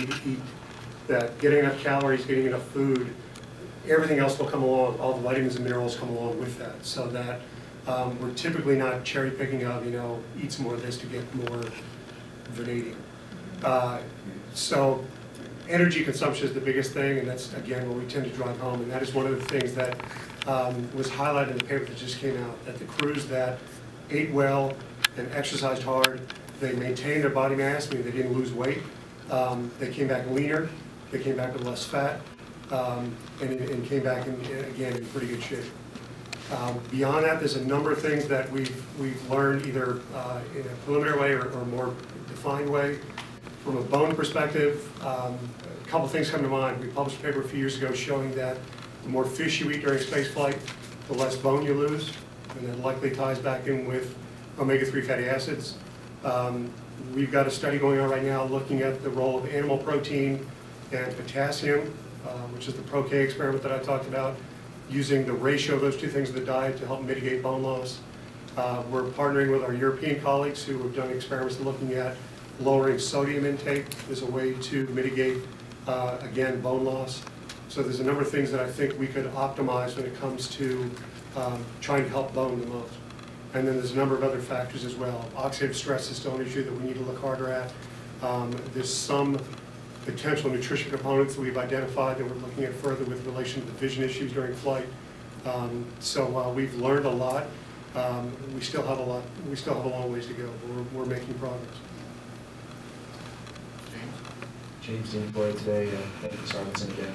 need to eat, that getting enough calories, getting enough food, everything else will come along, all the vitamins and minerals come along with that, so that we're typically not cherry picking of, eat some more of this to get more vanadium. So energy consumption is the biggest thing, and that's, again, what we tend to drive home, and that is one of the things that was highlighted in the paper that just came out, that the crews that ate well and exercised hard, they maintained their body mass, meaning they didn't lose weight, they came back leaner, they came back with less fat, and came back, again, in pretty good shape. Beyond that, there's a number of things that we've learned either in a preliminary way or more defined way. From a bone perspective, a couple things come to mind. We published a paper a few years ago showing that the more fish you eat during space flight, the less bone you lose, and that likely ties back in with omega-3 fatty acids. We've got a study going on right now looking at the role of animal protein and potassium, which is the Pro-K experiment that I talked about, using the ratio of those two things in the diet to help mitigate bone loss. We're partnering with our European colleagues who have done experiments looking at lowering sodium intake as a way to mitigate, again, bone loss. So there's a number of things that I think we could optimize when it comes to trying to help bone the most. And then there's a number of other factors as well. Oxidative stress is still an issue that we need to look harder at. There's some potential nutrition components that we've identified that we're looking at further with relation to vision issues during flight. So while we've learned a lot, we still have a long ways to go. We're making progress. James Dean Floyd today. Thank you, Ms. Robinson, again.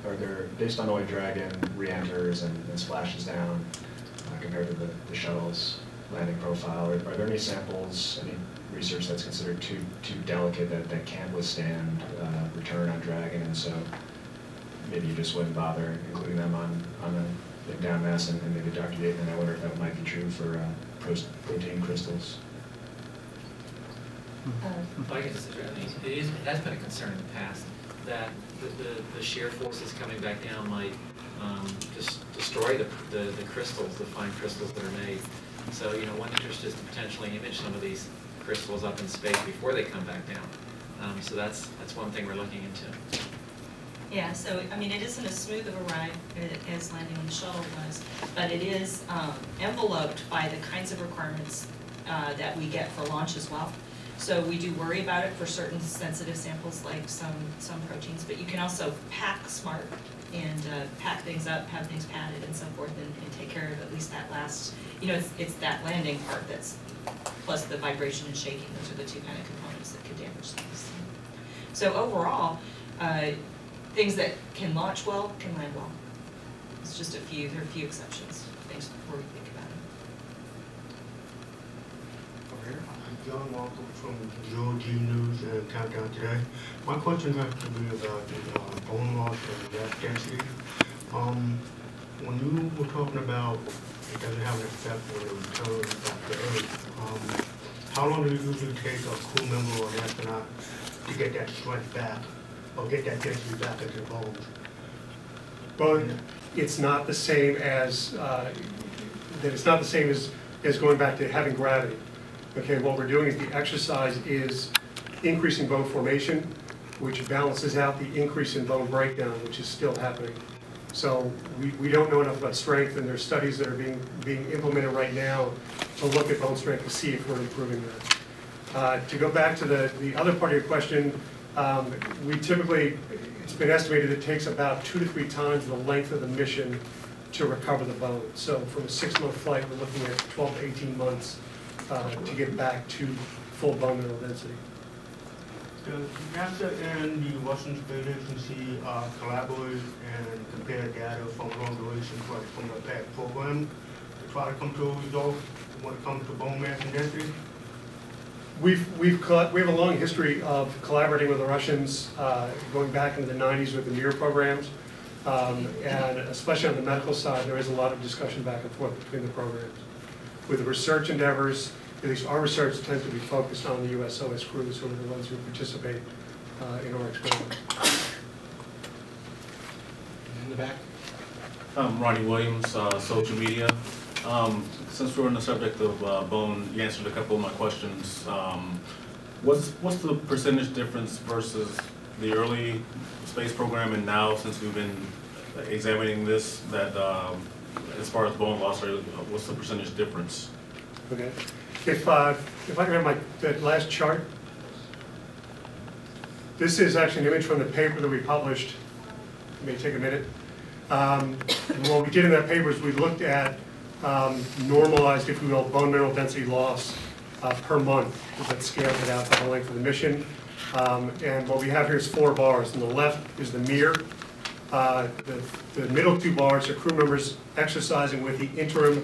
Are there, based on the way Dragon re-enters and splashes down compared to the shuttle's landing profile, are there any samples, any research that's considered too delicate that can't withstand return on Dragon, and so maybe you just wouldn't bother including them on the down mass, and maybe Dr. Yateman, I wonder if that might be true for protein crystals? I can just address, it has been a concern in the past that the shear forces coming back down might just destroy the crystals, the fine crystals that are made. So, one interest is to potentially image some of these crystals up in space before they come back down. So that's one thing we're looking into. Yeah, so, it isn't as smooth of a ride as landing on the shuttle was, but it is enveloped by the kinds of requirements that we get for launch as well. So we do worry about it for certain sensitive samples like some proteins, but you can also pack smart and pack things up, have things padded and so forth, and take care of at least that last, it's that landing part that's, plus the vibration and shaking, those are the two kind of components that could damage things. So overall, things that can launch well can land well. It's just there are a few exceptions, things before we think about it. John Walker from Georgia News and Countdown Today. My question has to be about the bone loss and gas density. When you were talking about it doesn't have an effect when it returns back to Earth, how long does it usually take a crew member or an astronaut to get that strength back or get that density back into the bones? Well, it's not the same as as going back to having gravity. Okay, what we're doing is the exercise is increasing bone formation, which balances out the increase in bone breakdown, which is still happening. So we don't know enough about strength, and there's studies that are being implemented right now to look at bone strength to see if we're improving that. To go back to the other part of your question, it's been estimated it takes about 2 to 3 times the length of the mission to recover the bone. So from a 6-month flight, we're looking at 12 to 18 months to get back to full bone mineral density. Does NASA and the Washington Space Agency collaborate and compare data from long duration flights from the past program to try to come to a result when it comes to bone mass and density? We have a long history of collaborating with the Russians, going back into the 90s with the Mir programs, and especially on the medical side, there is a lot of discussion back and forth between the programs. With the research endeavors, at least our research tends to be focused on the USOS crews, who are the ones who participate in our experiments. In the back. Ronnie Williams, social media. Since we're on the subject of bone, you answered a couple of my questions. What's the percentage difference versus the early space program and now, since we've been examining this, that as far as bone loss rate, what's the percentage difference? Okay. If I can have that last chart. This is actually an image from the paper that we published. It may take a minute. What we did in that paper is we looked at normalized, if you will, bone mineral density loss per month. That scaled it out by the length of the mission. And what we have here is 4 bars. On the left is the mirror. The middle 2 bars are crew members exercising with the interim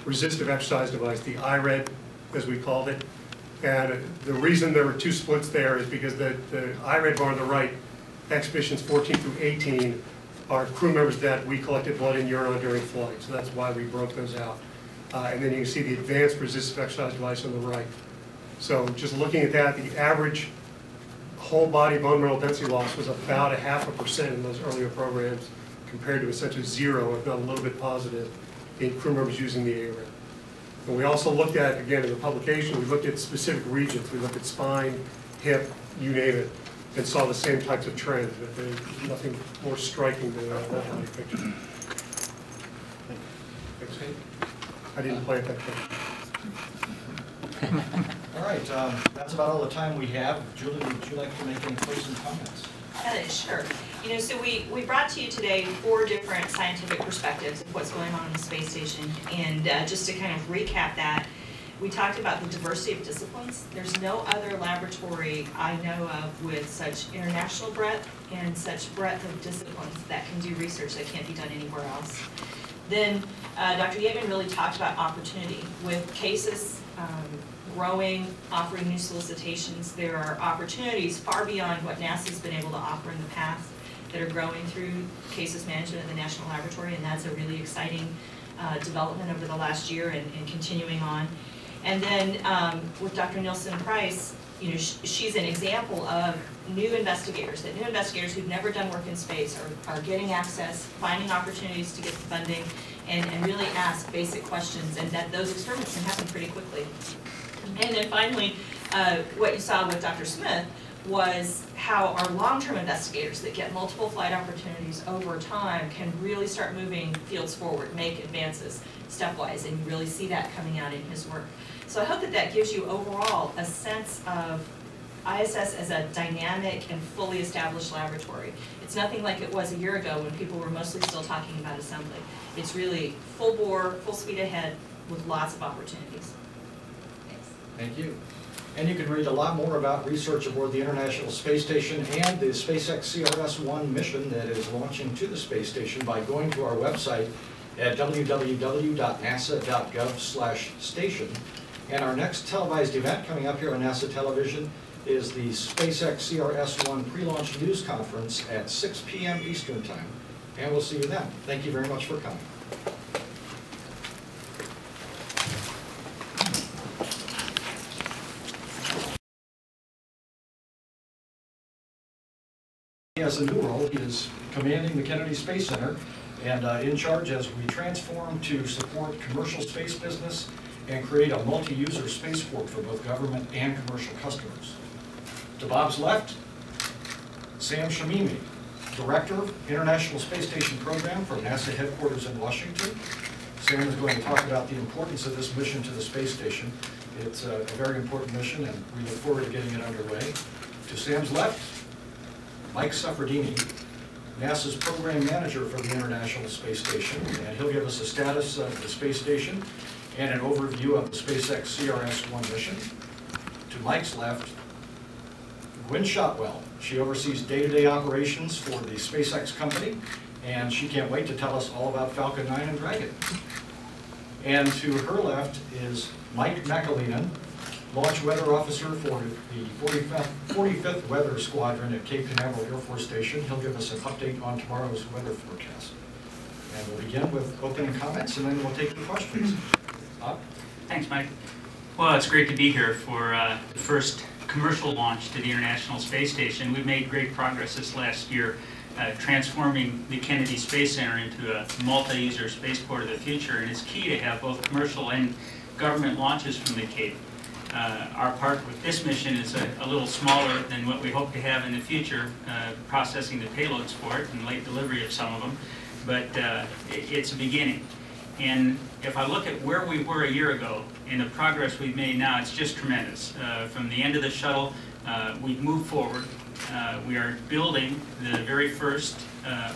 resistive exercise device, the IRED, as we called it. And the reason there were 2 splits there is because the IRED bar on the right, expeditions 14 through 18, are crew members that we collected blood and urine on during flight. So that's why we broke those out. And then you can see the advanced resistive exercise device on the right. So just looking at that, the average whole body bone mineral density loss was about 0.5% in those earlier programs, compared to essentially 0, if not a little bit positive, in crew members using the ARED. And we also looked at, again, in the publication, we looked at specific regions. We looked at spine, hip, you name it, and saw the same types of trends. But there's nothing more striking than that body picture. Thanks. I didn't plant that picture. All right, that's about all the time we have. Julie, would you like to make any closing comments? Sure. You know, so we brought to you today 4 different scientific perspectives of what's going on in the space station. And just to kind of recap that, we talked about the diversity of disciplines. There's no other laboratory I know of with such international breadth and such breadth of disciplines that can do research that can't be done anywhere else. Then Dr. Yeaman really talked about opportunity. With cases growing, offering new solicitations, there are opportunities far beyond what NASA's been able to offer in the past that are growing through cases management at the National Laboratory, and that's a really exciting development over the last year and continuing on. And then with Dr. Nielsen Price, you know, she's an example of new investigators who've never done work in space are getting access, finding opportunities to get the funding, and really ask basic questions, and that those experiments can happen pretty quickly. And then finally, what you saw with Dr. Smith was how our long-term investigators that get multiple flight opportunities over time can really start moving fields forward, make advances stepwise, and you really see that coming out in his work. So I hope that that gives you overall a sense of ISS as a dynamic and fully established laboratory. It's nothing like it was a year ago when people were mostly still talking about assembly. It's really full bore, full speed ahead with lots of opportunities. Thanks. Thank you. And you can read a lot more about research aboard the International Space Station and the SpaceX CRS-1 mission that is launching to the space station by going to our website at www.nasa.gov/station. And our next televised event coming up here on NASA television is the SpaceX CRS-1 pre-launch news conference at 6 p.m. Eastern Time. And we'll see you then. Thank you very much for coming. He has a new role. He is commanding the Kennedy Space Center and in charge as we transform to support commercial space business and create a multi-user spaceport for both government and commercial customers. To Bob's left, Sam Shamimi, Director of International Space Station Program from NASA headquarters in Washington. Sam is going to talk about the importance of this mission to the space station. It's a very important mission, and we look forward to getting it underway. To Sam's left, Mike Suffredini, NASA's Program Manager for the International Space Station, and he'll give us a status of the space station and an overview of the SpaceX CRS-1 mission. To Mike's left, Gwen Shotwell. She oversees day-to-day operations for the SpaceX company, and she can't wait to tell us all about Falcon 9 and Dragon. And to her left is Mike McAleenan, Launch Weather Officer for the 45th Weather Squadron at Cape Canaveral Air Force Station. He'll give us an update on tomorrow's weather forecast. And we'll begin with opening comments, and then we'll take your questions. Bob? Thanks, Mike. Well, it's great to be here for the first commercial launch to the International Space Station. We've made great progress this last year transforming the Kennedy Space Center into a multi-user spaceport of the future, and it's key to have both commercial and government launches from the Cape. Our part with this mission is a little smaller than what we hope to have in the future, processing the payloads for it and late delivery of some of them, but it's a beginning. And if I look at where we were a year ago and the progress we've made now, it's just tremendous. From the end of the shuttle, we've moved forward. We are building the very first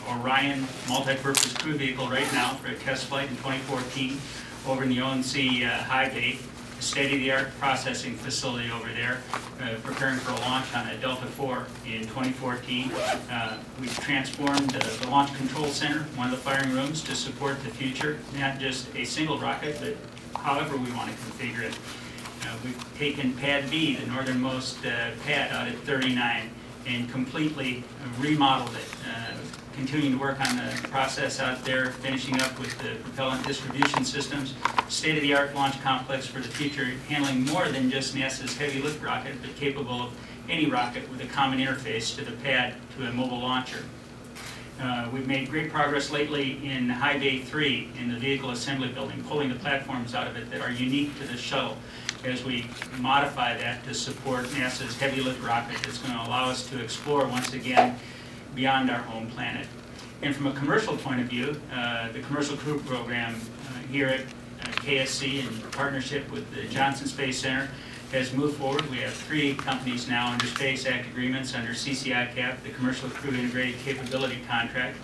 Orion multi-purpose crew vehicle right now for a test flight in 2014 over in the ONC high bay, a state-of-the-art processing facility over there, preparing for a launch on a Delta IV in 2014. We've transformed the Launch Control Center, one of the firing rooms, to support the future, not just a single rocket, but however we want to configure it. We've taken Pad B, the northernmost pad out at 39, and completely remodeled it, continuing to work on the process out there, finishing up with the propellant distribution systems, state-of-the-art launch complex for the future, handling more than just NASA's heavy lift rocket, but capable of any rocket with a common interface to the pad to a mobile launcher. We've made great progress lately in High Bay 3 in the vehicle assembly building, pulling the platforms out of it that are unique to the shuttle as we modify that to support NASA's heavy lift rocket that's going to allow us to explore once again beyond our home planet. And from a commercial point of view, the Commercial Crew Program here at KSC in partnership with the Johnson Space Center has moved forward. We have 3 companies now under Space Act agreements under CCI-CAP, the Commercial Crew Integrated Capability Contract,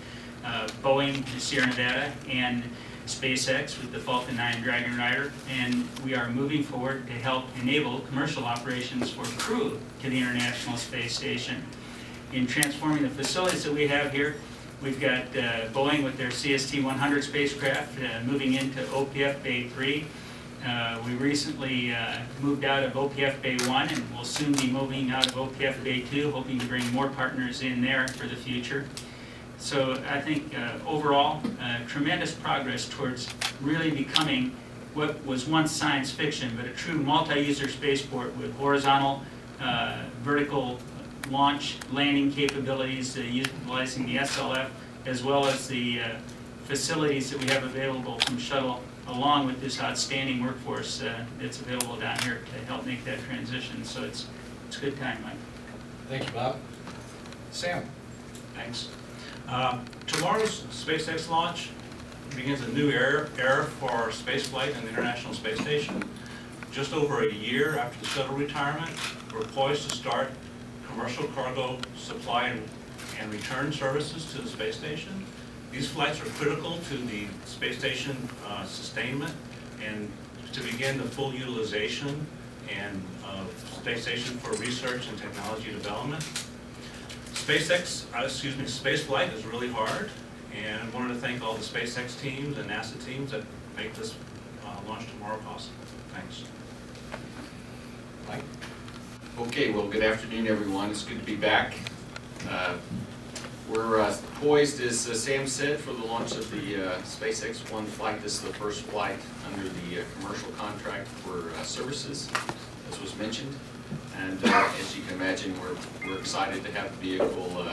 Boeing, Sierra Nevada, and SpaceX with the Falcon 9 Dragon Rider, and we are moving forward to help enable commercial operations for crew to the International Space Station. In transforming the facilities that we have here, we've got Boeing with their CST-100 spacecraft moving into OPF Bay 3. We recently moved out of OPF Bay 1 and will soon be moving out of OPF Bay 2, hoping to bring more partners in there for the future. So I think overall, tremendous progress towards really becoming what was once science fiction, but a true multi-user spaceport with horizontal, vertical launch landing capabilities, utilizing the SLF, as well as the facilities that we have available from shuttle, along with this outstanding workforce that's available down here to help make that transition. So it's a good time, Mike. Thank you, Bob. Sam. Thanks. Tomorrow's SpaceX launch begins a new era for spaceflight and the International Space Station. Just over a year after the shuttle retirement, we're poised to start commercial cargo supply and return services to the space station. These flights are critical to the space station sustainment and to begin the full utilization and space station for research and technology development. Spaceflight is really hard, and I wanted to thank all the SpaceX teams and NASA teams that make this launch tomorrow possible. Thanks. Mike. Okay, well, good afternoon, everyone. It's good to be back. We're poised, as Sam said, for the launch of the SpaceX 1 flight. This is the first flight under the commercial contract for services, as was mentioned. And as you can imagine, we're excited to have the vehicle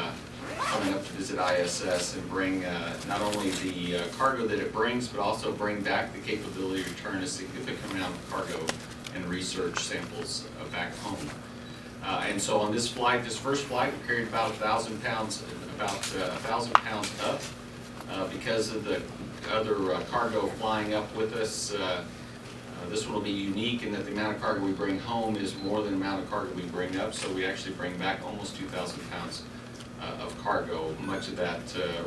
coming up to visit ISS and bring not only the cargo that it brings, but also bring back the capability to return a significant amount of cargo and research samples back home. And so on this flight, this first flight, we carried about 1,000 pounds, up because of the other cargo flying up with us. This one will be unique in that the amount of cargo we bring home is more than the amount of cargo we bring up, so we actually bring back almost 2,000 pounds of cargo, much of that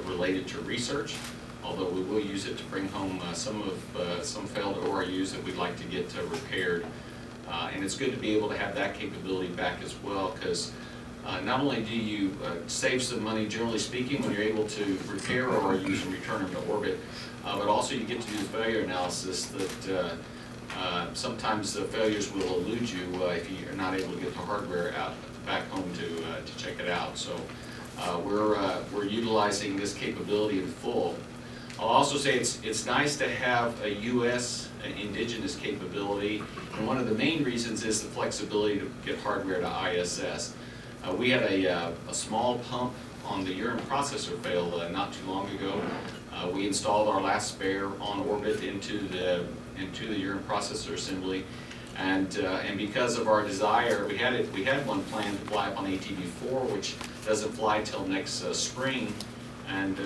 related to research, although we will use it to bring home some failed ORUs that we'd like to get repaired. And it's good to be able to have that capability back as well, because not only do you save some money, generally speaking, when you're able to repair ORUs and return them to orbit, but also you get to do the failure analysis that sometimes the failures will elude you if you're not able to get the hardware out back home to check it out. So we're utilizing this capability in full. I'll also say it's nice to have a U.S. indigenous capability, and one of the main reasons is the flexibility to get hardware to ISS. We had a small pump on the urine processor fail not too long ago. We installed our last spare on orbit into the urine processor assembly. And because of our desire, we had one planned to fly up on ATV-4, which doesn't fly till next spring. And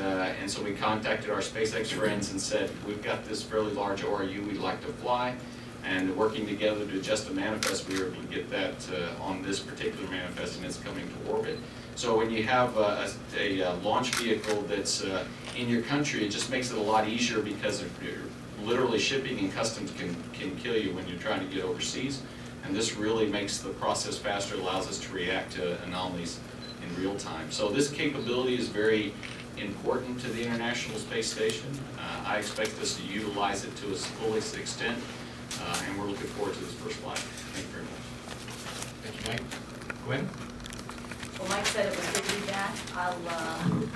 so we contacted our SpaceX friends and said, we've got this fairly large ORU we'd like to fly. And working together to adjust the manifest, we were able to get that on this particular manifest, and it's coming to orbit. So when you have a launch vehicle that's in your country, it just makes it a lot easier, because literally shipping and customs can kill you when you're trying to get overseas. And this really makes the process faster, allows us to react to anomalies in real time. So this capability is very important to the International Space Station. I expect us to utilize it to its fullest extent, and we're looking forward to this first flight. Thank you very much. Thank you, Mike. Gwen? Well, Mike said it was good to be back. I'll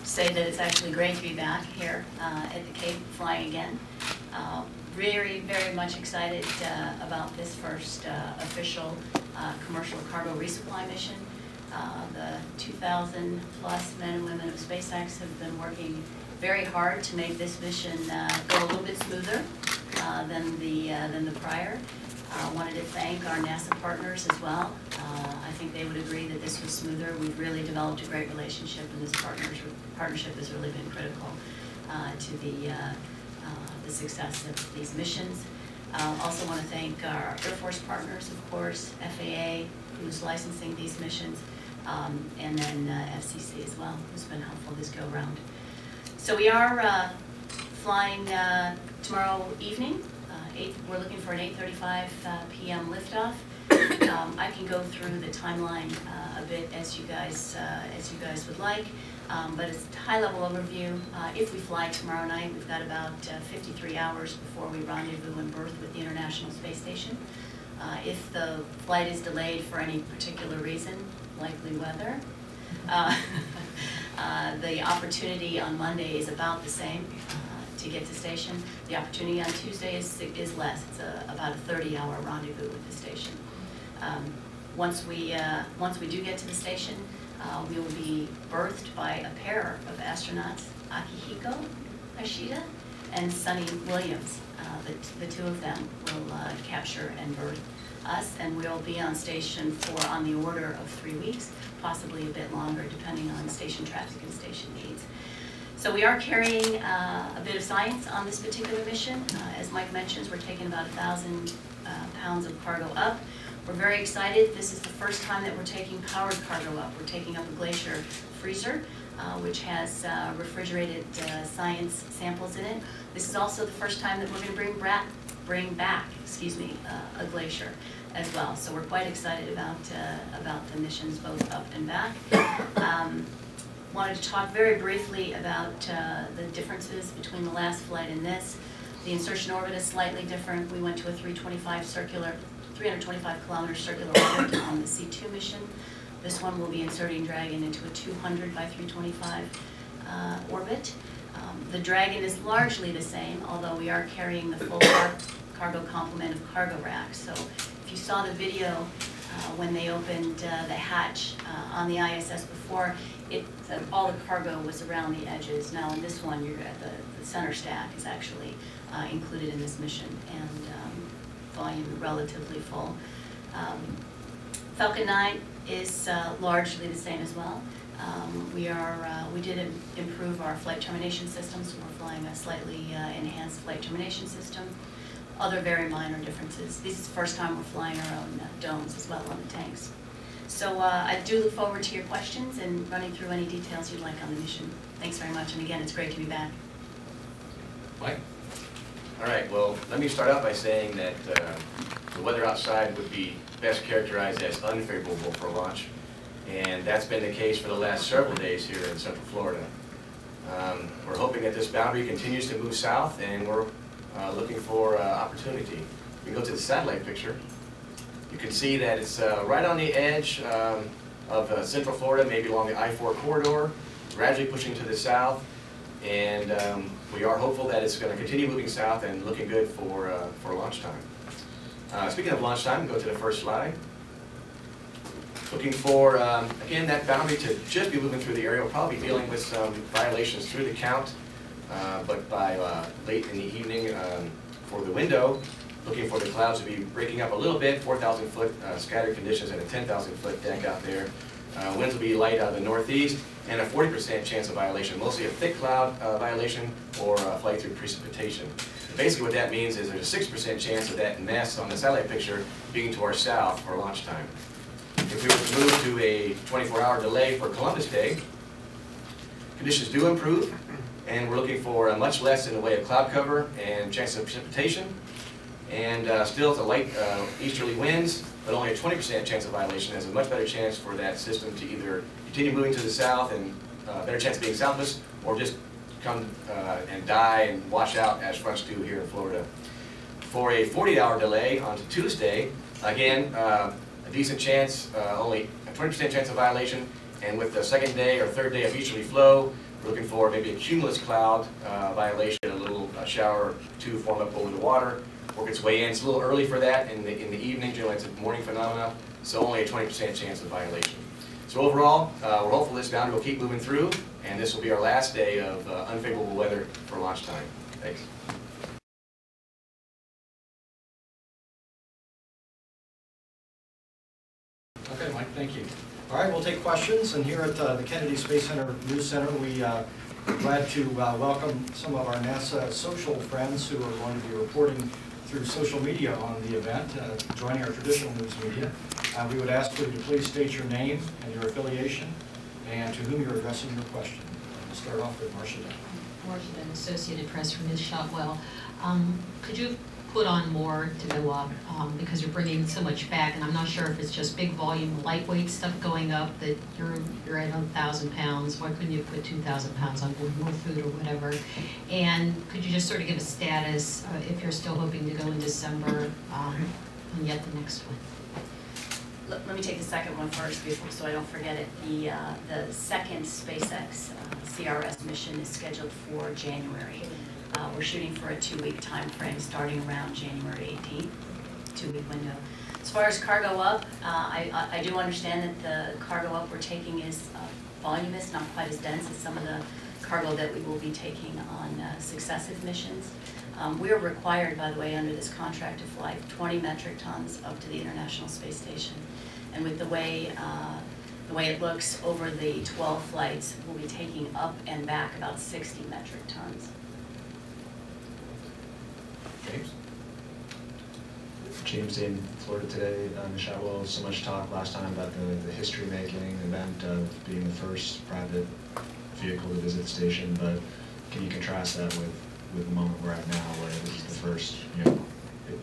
say that it's actually great to be back here at the Cape flying again. Very much excited about this first official commercial cargo resupply mission. The 2,000 plus men and women of SpaceX have been working very hard to make this mission go a little bit smoother than the prior. Wanted to thank our NASA partners as well. I think they would agree that this was smoother. We've really developed a great relationship, and this partnership has really been critical to the success of these missions. Also want to thank our Air Force partners, of course, FAA, who's licensing these missions, and then FCC as well, who's been helpful this go around. So we are flying tomorrow evening. We're looking for an 8:35 p.m. liftoff. I can go through the timeline a bit as you guys would like, but it's a high-level overview. If we fly tomorrow night, we've got about 53 hours before we rendezvous and berth with the International Space Station. If the flight is delayed for any particular reason, likely weather, the opportunity on Monday is about the same to get to station. The opportunity on Tuesday is less. It's about a 30-hour rendezvous with the station. Once we do get to the station, we will be berthed by a pair of astronauts, Akihiko Ashida and Sunny Williams. The two of them will capture and berth us, and we'll be on station for on the order of 3 weeks, possibly a bit longer, depending on station traffic and station needs. So we are carrying a bit of science on this particular mission. As Mike mentions, we're taking about 1,000 pounds of cargo up. We're very excited. This is the first time that we're taking powered cargo up. We're taking up a glacier freezer, which has refrigerated science samples in it. This is also the first time that we're going to bring back a glacier as well. So we're quite excited about the missions both up and back. Wanted to talk very briefly about the differences between the last flight and this. The insertion orbit is slightly different. We went to a 325 kilometer circular orbit on the C2 mission. This one will be inserting Dragon into a 200 by 325 orbit. The Dragon is largely the same, although we are carrying the full cargo complement of cargo racks. So if you saw the video when they opened the hatch on the ISS before, all the cargo was around the edges. Now in this one, the center stack is actually included in this mission, and volume relatively full. Falcon 9 is largely the same as well. We did improve our flight termination system, so we're flying a slightly enhanced flight termination system. Other very minor differences. This is the first time we're flying our own domes as well on the tanks. So I do look forward to your questions and running through any details you'd like on the mission. Thanks very much, and again, it's great to be back. Mike? All right, well, let me start out by saying that the weather outside would be best characterized as unfavorable for launch, and that's been the case for the last several days here in Central Florida. We're hoping that this boundary continues to move south, and we're looking for opportunity. You can go to the satellite picture. You can see that it's right on the edge of Central Florida, maybe along the I-4 corridor, gradually pushing to the south, and we are hopeful that it's going to continue moving south and looking good for launch time. Speaking of launch time, go to the first slide. Looking for, again, that boundary to just be moving through the area. We'll probably be dealing with some violations through the count, but by late in the evening for the window, looking for the clouds to be breaking up a little bit, 4,000 foot scattered conditions and a 10,000 foot deck out there. Winds will be light out of the northeast, and a 40% chance of violation, mostly a thick cloud violation or flight through precipitation. Basically what that means is there's a 6% chance of that mess on the satellite picture being to our south for launch time. If we were to move to a 24-hour delay for Columbus Day, conditions do improve, and we're looking for much less in the way of cloud cover and chance of precipitation. And still, it's a light easterly winds, but only a 20% chance of violation. Has a much better chance for that system to either continue moving to the south and better chance of being southwest, or just come and die and wash out as fronts do here in Florida. For a 40-hour delay onto Tuesday, again, a decent chance, only a 20% chance of violation, and with the second day or third day of easterly flow, we're looking for maybe a cumulus cloud violation, a little shower or two form up over the water, work its way in. It's a little early for that in the evening, generally it's a morning phenomena, so only a 20% chance of violation. So overall, we're hopeful this boundary will keep moving through, and this will be our last day of unfavorable weather for launch time. Thanks. Okay, Mike, thank you. All right, we'll take questions, and here at the Kennedy Space Center News Center, we are glad to welcome some of our NASA social friends who are going to be reporting through social media on the event, joining our traditional news media. We would ask you to please state your name and your affiliation, and to whom you're addressing your question. We'll start off with Marcia Dunn. Marcia Dunn, Associated Press from Ms. Shotwell. Could you put on more to go up, because you're bringing so much back, and I'm not sure if it's just big volume, lightweight stuff going up, that you're at 1,000 pounds. Why couldn't you put 2,000 pounds on board, more food or whatever? And could you just sort of give a status if you're still hoping to go in December, and yet the next one? Let me take the second one first, before, so I don't forget it. The second SpaceX CRS mission is scheduled for January. We're shooting for a 2-week time frame starting around January 18th, 2-week window. As far as cargo up, I do understand that the cargo up we're taking is voluminous, not quite as dense as some of the cargo that we will be taking on successive missions. We are required, by the way, under this contract to fly 20 metric tons up to the International Space Station. And with the way it looks over the 12 flights, we'll be taking up and back about 60 metric tons. James in Florida today. Michelle, so much talk last time about the history-making event of being the first private vehicle to visit the station, but can you contrast that with the moment we're at now, where this is the first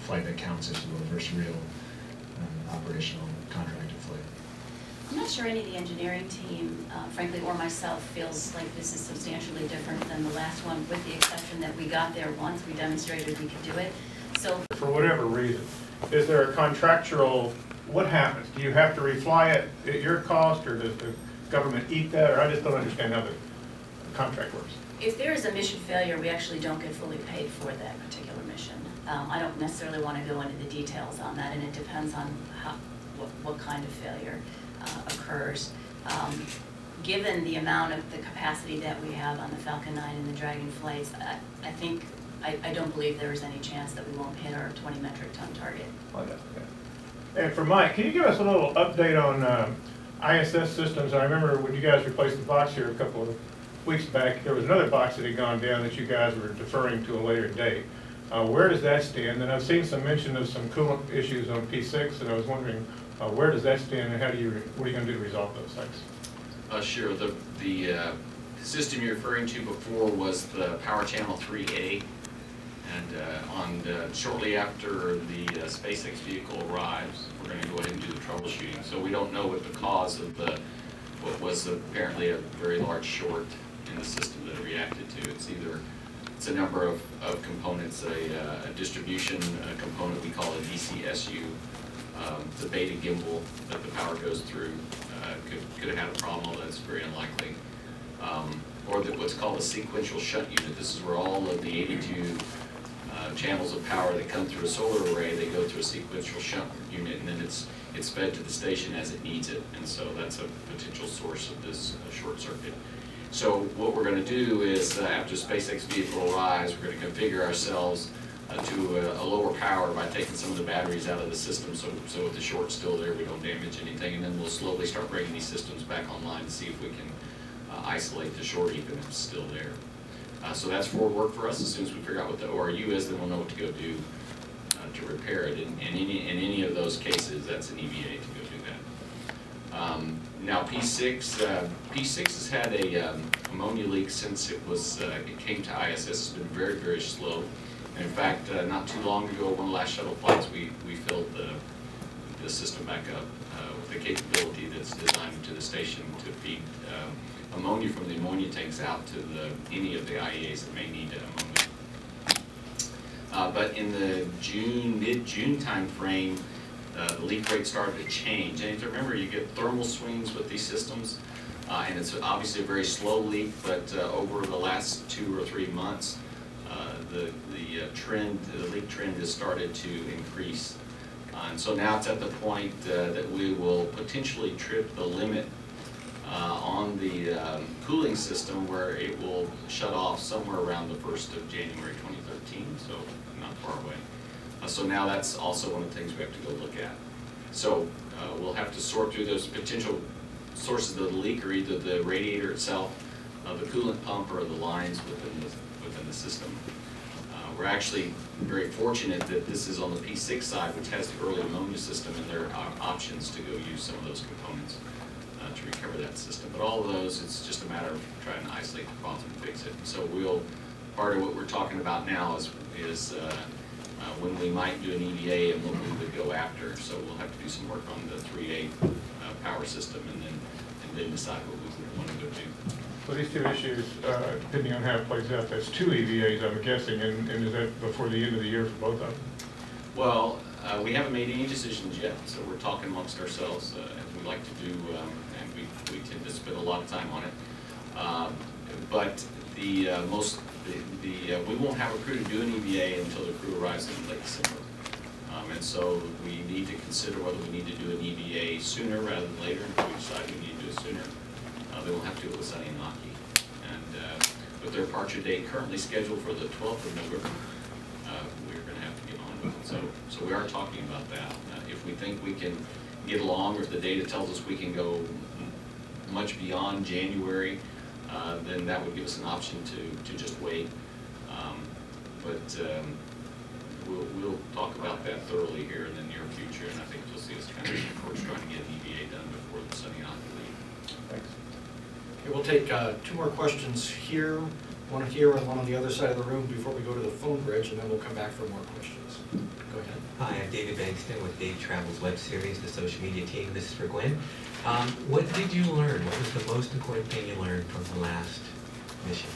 flight that counts, if you will, the first real operational contracted flight? I'm not sure any of the engineering team, frankly, or myself, feels like this is substantially different than the last one, with the exception that we got there once, we demonstrated we could do it. So, for whatever reason, is there a contractual, what happens? Do you have to refly it at your cost, or does the government eat that? Or I just don't understand how the contract works. if there is a mission failure, we actually don't get fully paid for that particular mission. I don't necessarily want to go into the details on that, and it depends on what kind of failure occurs. Given the amount of the capacity that we have on the Falcon 9 and the Dragon flights, I don't believe there is any chance that we won't hit our 20 metric ton target. Okay. And for Mike, can you give us a little update on ISS systems? I remember when you guys replaced the box here a couple of weeks back, there was another box that had gone down that you guys were deferring to a later date. Where does that stand? And I've seen some mention of some coolant issues on P6, and I was wondering where does that stand, and what are you going to do to resolve those things? Sure. The system you're referring to before was the Power Channel 3A, and shortly after the SpaceX vehicle arrives, we're going to go ahead and do the troubleshooting. So we don't know what the cause of what was apparently a very large short in the system that it reacted to. It's a number of components, a distribution component we call a DCSU. It's a beta gimbal that the power goes through. Could have had a problem, although that's very unlikely. Or what's called a sequential shunt unit. This is where all of the 82 channels of power that come through a solar array, they go through a sequential shunt unit, and then it's fed to the station as it needs it. And so that's a potential source of this short circuit. So what we're going to do is, after SpaceX vehicle arrives, we're going to configure ourselves to a lower power by taking some of the batteries out of the system, so if the short's still there, we don't damage anything, and then we'll slowly start bringing these systems back online to see if we can isolate the short even if it's still there. So that's forward work for us. As soon as we figure out what the ORU is, then we'll know what to go do to repair it. In any of those cases, that's an EVA to go do that. Now P6 has had a ammonia leak since it came to ISS. It's been very, very slow. And in fact, not too long ago, one of the last shuttle flights, we filled the system back up with the capability that's designed to the station to feed ammonia from the ammonia tanks out to any of the IEAs that may need ammonia. But in the mid-June time frame, the leak rate started to change. And remember, you get thermal swings with these systems, and it's obviously a very slow leak, but over the last 2 or 3 months, the leak trend has started to increase. And so now it's at the point that we will potentially trip the limit on the cooling system, where it will shut off somewhere around the 1st of January 2013, so not far away. So now that's also one of the things we have to go look at. So we'll have to sort through those potential sources of the leak, or either the radiator itself, the coolant pump, or the lines within the system. We're actually very fortunate that this is on the P6 side, which has the early ammonia system, and there are options to go use some of those components to recover that system. But all of those, it's just a matter of trying to isolate the cause and fix it. So part of what we're talking about now is when we might do an EVA and what we would go after. So we'll have to do some work on the 3A power system, and then decide what we would want to go do. So these two issues, depending on how it plays out, that's 2 EVAs, I'm guessing, and is that before the end of the year for both of them? Well, we haven't made any decisions yet, so we're talking amongst ourselves, as we like to do, and we tend to spend a lot of time on it. But we won't have a crew to do an EVA until the crew arrives in late December. And so we need to consider whether we need to do an EVA sooner rather than later. If we decide we need to do it sooner, they will have to do it with Sunny and Naki. And with their departure date currently scheduled for the 12th of November, we're going to have to get on with it. So we are talking about that. If we think we can get along, or if the data tells us we can go much beyond January, then that would give us an option to just wait. We'll talk about that thoroughly here in the near future, and I think you'll see us kind of, trying to get an EVA done before the Sunny Naki leave. Thanks. Okay, we'll take 2 more questions here, one here and one on the other side of the room before we go to the phone bridge, and then we'll come back for more questions. Go ahead. Hi, I'm David Bankston with Dave Travel's web series, the social media team. This is for Gwen. What did you learn? What was the most important thing you learned from the last mission?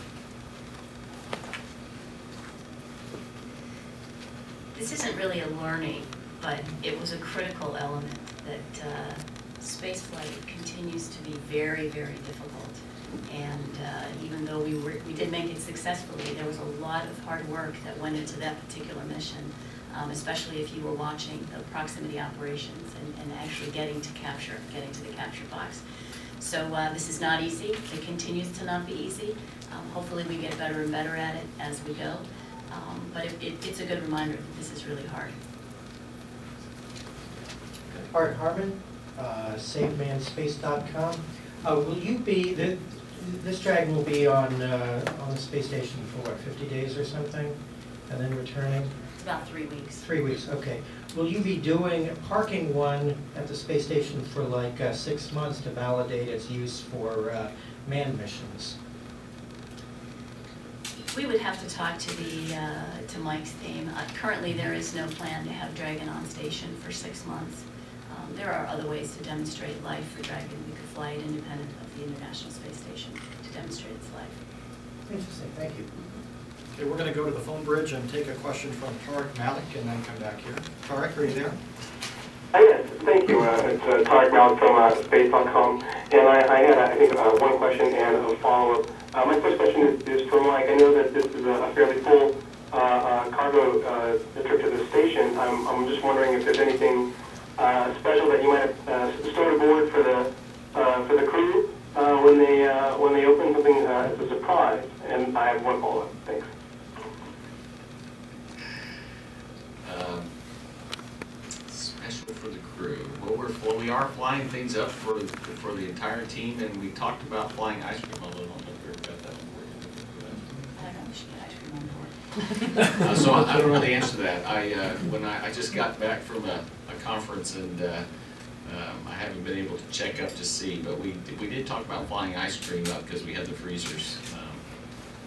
This isn't really a learning, but it was a critical element that spaceflight continues to be very, very difficult. And even though we did make it successfully, there was a lot of hard work that went into that particular mission, especially if you were watching the proximity operations and actually getting to the capture box. So this is not easy. It continues to not be easy. Hopefully we get better and better at it as we go. But it's a good reminder that this is really hard. Art Harmon, SaveManSpace.com. Will you be, this Dragon will be on the space station for what, 50 days or something, and then returning? It's about 3 weeks. 3 weeks, okay. Will you be parking one at the space station for like 6 months to validate its use for manned missions? We would have to talk to Mike's team. Currently, there is no plan to have Dragon on station for 6 months. There are other ways to demonstrate life for Dragon. We could fly it independent of the International Space Station to demonstrate its life. Interesting, thank you. Okay, we're going to go to the phone bridge and take a question from Tariq Malik and then come back here. Tariq, are you there? Yes, thank you. It's Tariq Malik from space.com. And I had, I think, one question and a follow-up. My first question is for Mike. I know that this is a fairly full cargo trip to the station. I'm just wondering if there's anything special that you might have stored aboard for the crew when they open something as a surprise. And I have one follow-up. Thanks. Well, we are flying things up for the entire team, and we talked about flying ice cream, although I don't know if we ever got that one for you. I don't know, we should get ice cream on board. So I don't know the answer to that. When I just got back from a conference, and I haven't been able to check up to see, but we did talk about flying ice cream up because we had the freezers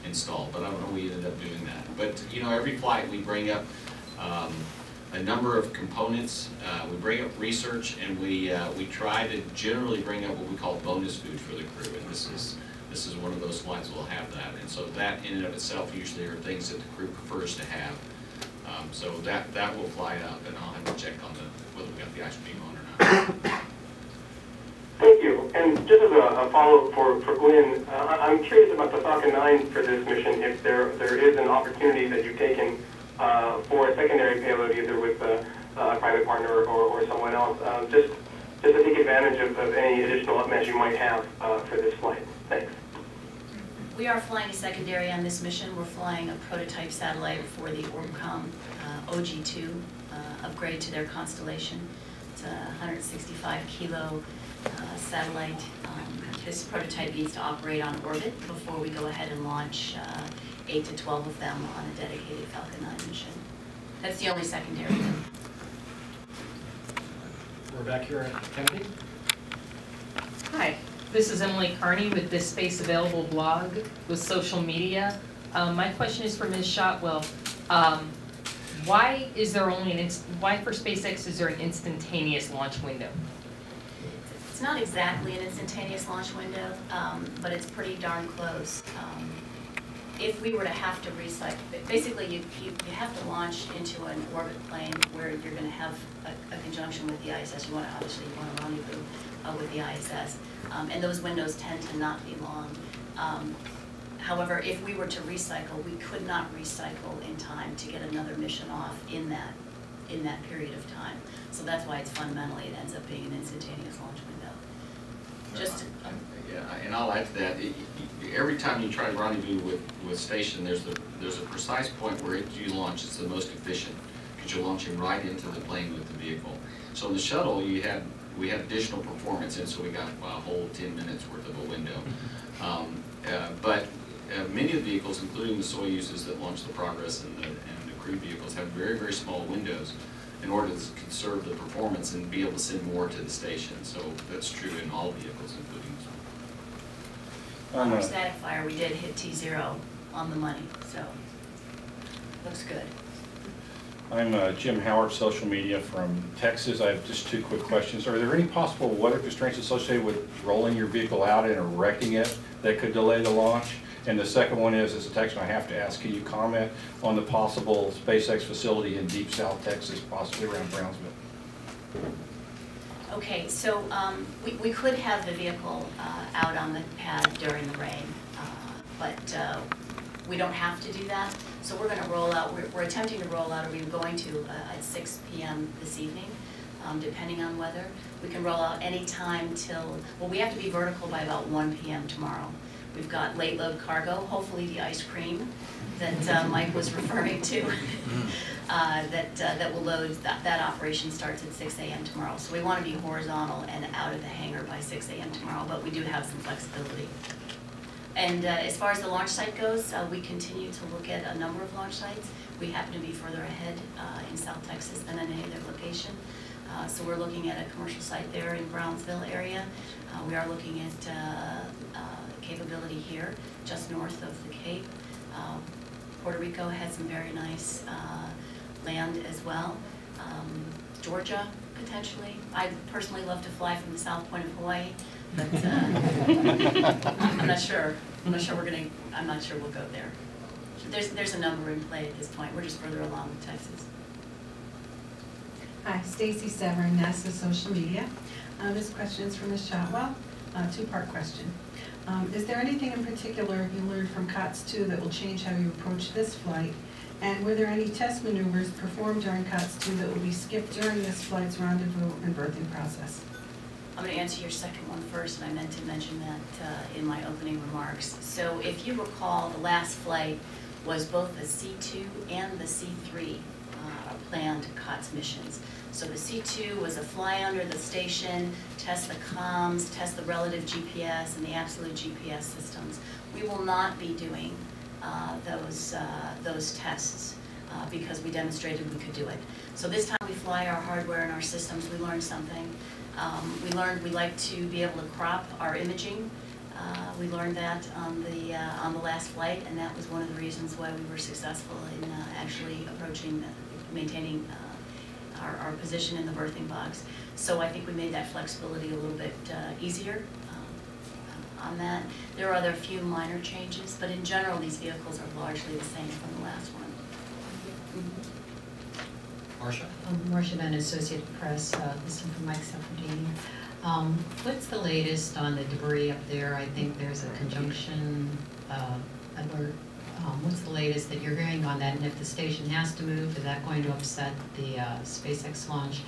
installed, but I don't know we ended up doing that. But you know, every flight we bring up a number of components. We bring up research, and we try to generally bring up what we call bonus food for the crew, and this is one of those flights that will have that. And so that in and of itself usually are things that the crew prefers to have. So that will fly up, and I'll have to check on whether we got the ice cream on or not. Thank you. And just as a follow-up for Glenn, I'm curious about the Falcon 9 for this mission, if there is an opportunity that you've taken for a secondary payload, either with a private partner or someone else, just to take advantage of any additional upmatch you might have for this flight. Thanks. We are flying a secondary on this mission. We're flying a prototype satellite for the Orbcom OG2 upgrade to their constellation. It's a 165 kilo satellite. This prototype needs to operate on orbit before we go ahead and launch 8 to 12 of them on a dedicated Falcon 9 mission. That's the only secondary. We're back here at Kennedy. Hi, this is Emily Carney with this Space Available blog with social media. My question is for Ms. Shotwell. Why for SpaceX is there an instantaneous launch window? It's not exactly an instantaneous launch window, but it's pretty darn close. If we were to have to recycle, basically you have to launch into an orbit plane where you're going to have a conjunction with the ISS. You want to rendezvous with the ISS, and those windows tend to not be long. However, if we were to recycle, we could not recycle in time to get another mission off in that period of time. So that's why it's fundamentally, it ends up being an instantaneous launch window. Yeah, and I'll add to that. Every time you try to rendezvous with station, there's a precise point where if you launch, it's the most efficient because you're launching right into the plane with the vehicle. So in the shuttle, we had additional performance, and so we got a whole 10 minutes worth of a window. But many of the vehicles, including the Soyuzes that launch the Progress and the crewed vehicles, have very, very small windows in order to conserve the performance and be able to send more to the station. So that's true in all vehicles, including this one. On our static fire, we did hit T0 on the money, so looks good. I'm Jim Howard, social media from Texas. I have just two quick questions. Are there any possible weather constraints associated with rolling your vehicle out and erecting it that could delay the launch? And the second one is, as a Texan, I have to ask, can you comment on the possible SpaceX facility in Deep South Texas, possibly around Brownsville? Okay, so we could have the vehicle out on the pad during the rain, but we don't have to do that. So we're going to roll out, we're attempting to roll out, or we're going to at 6 p.m. this evening, depending on weather. We can roll out any time till, well, we have to be vertical by about 1 p.m. tomorrow. We've got late load cargo, hopefully the ice cream that Mike was referring to, that will load, that operation starts at 6 a.m. tomorrow. So we want to be horizontal and out of the hangar by 6 a.m. tomorrow, but we do have some flexibility. And as far as the launch site goes, we continue to look at a number of launch sites. We happen to be further ahead in South Texas than in any other location. So we're looking at a commercial site there in Brownsville area. We are looking at capability here, just north of the Cape. Puerto Rico has some very nice land as well. Georgia, potentially. I personally love to fly from the south point of Hawaii, but I'm not sure. I'm not sure we'll go there. There's a number in play at this point. We're just further along with Texas. Hi, Stacy Severin, NASA Social Media. This question is for Ms. Shotwell. Two-part question. Is there anything in particular you learned from COTS 2 that will change how you approach this flight? And were there any test maneuvers performed during COTS 2 that will be skipped during this flight's rendezvous and berthing process? I'm going to answer your second one first, and I meant to mention that in my opening remarks. So if you recall, the last flight was both the C2 and the C3 planned COTS missions. So the C2 was a fly under the station, test the comms, test the relative GPS and the absolute GPS systems. We will not be doing those tests because we demonstrated we could do it. So this time we fly our hardware and our systems, we learned something. We learned we like to be able to crop our imaging. We learned that on the last flight, and that was one of the reasons why we were successful in actually maintaining our position in the berthing box. So I think we made that flexibility a little bit easier on that. There are other few minor changes, but in general, these vehicles are largely the same from the last one. Marcia? Marcia Venn, Associated Press, listening from Mike Seferdini. What's the latest on the debris up there? I think there's a conjunction alert. What's the latest that you're hearing on that? And if the station has to move, is that going to upset the SpaceX launch?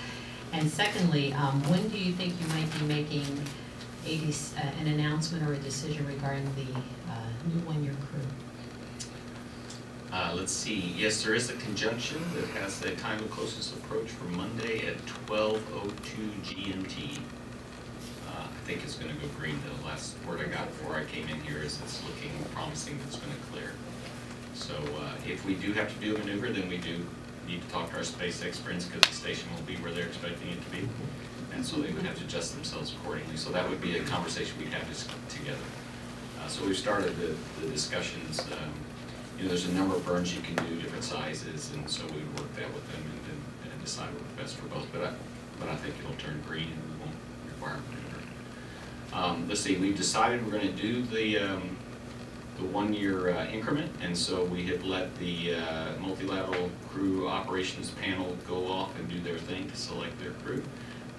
And secondly, when do you think you might be making an announcement or a decision regarding the new one-year crew? Let's see. Yes, there is a conjunction that has the time of closest approach for Monday at 12:02 GMT. I think it's going to go green. The last word I got before I came in here is it's looking promising that it's going to clear. So if we do have to do a maneuver, then we do need to talk to our SpaceX friends because the station will be where they're expecting it to be. And so they would have to adjust themselves accordingly. So that would be a conversation we'd have together. So we've started the discussions. You know, there's a number of burns you can do, different sizes, and so we would work that with them and decide what's best for both. But I think it'll turn green and we won't require a maneuver. Let's see, we've decided we're going to do the 1 year increment, and so we have let the multilateral crew operations panel go off and do their thing to select their crew.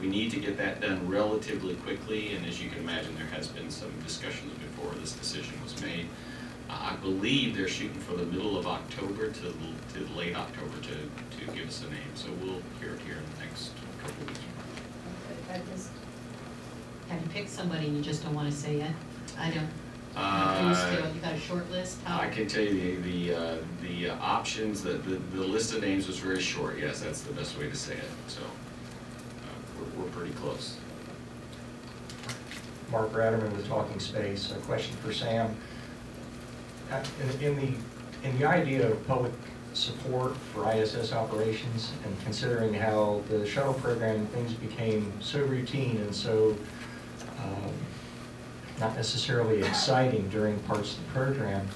We need to get that done relatively quickly, and as you can imagine, there has been some discussions before this decision was made. I believe they're shooting for the middle of October to late October to give us a name. So we'll hear it here in the next couple of weeks. Have you picked somebody and you just don't want to say yet? I don't. You got a short list? How? I can tell you the options, the list of names was very short. Yes, that's the best way to say it. So we're pretty close. Mark Ratterman with Talking Space. A question for Sam. In the idea of public support for ISS operations, and considering how the shuttle program things became so routine and so not necessarily exciting during parts of the program,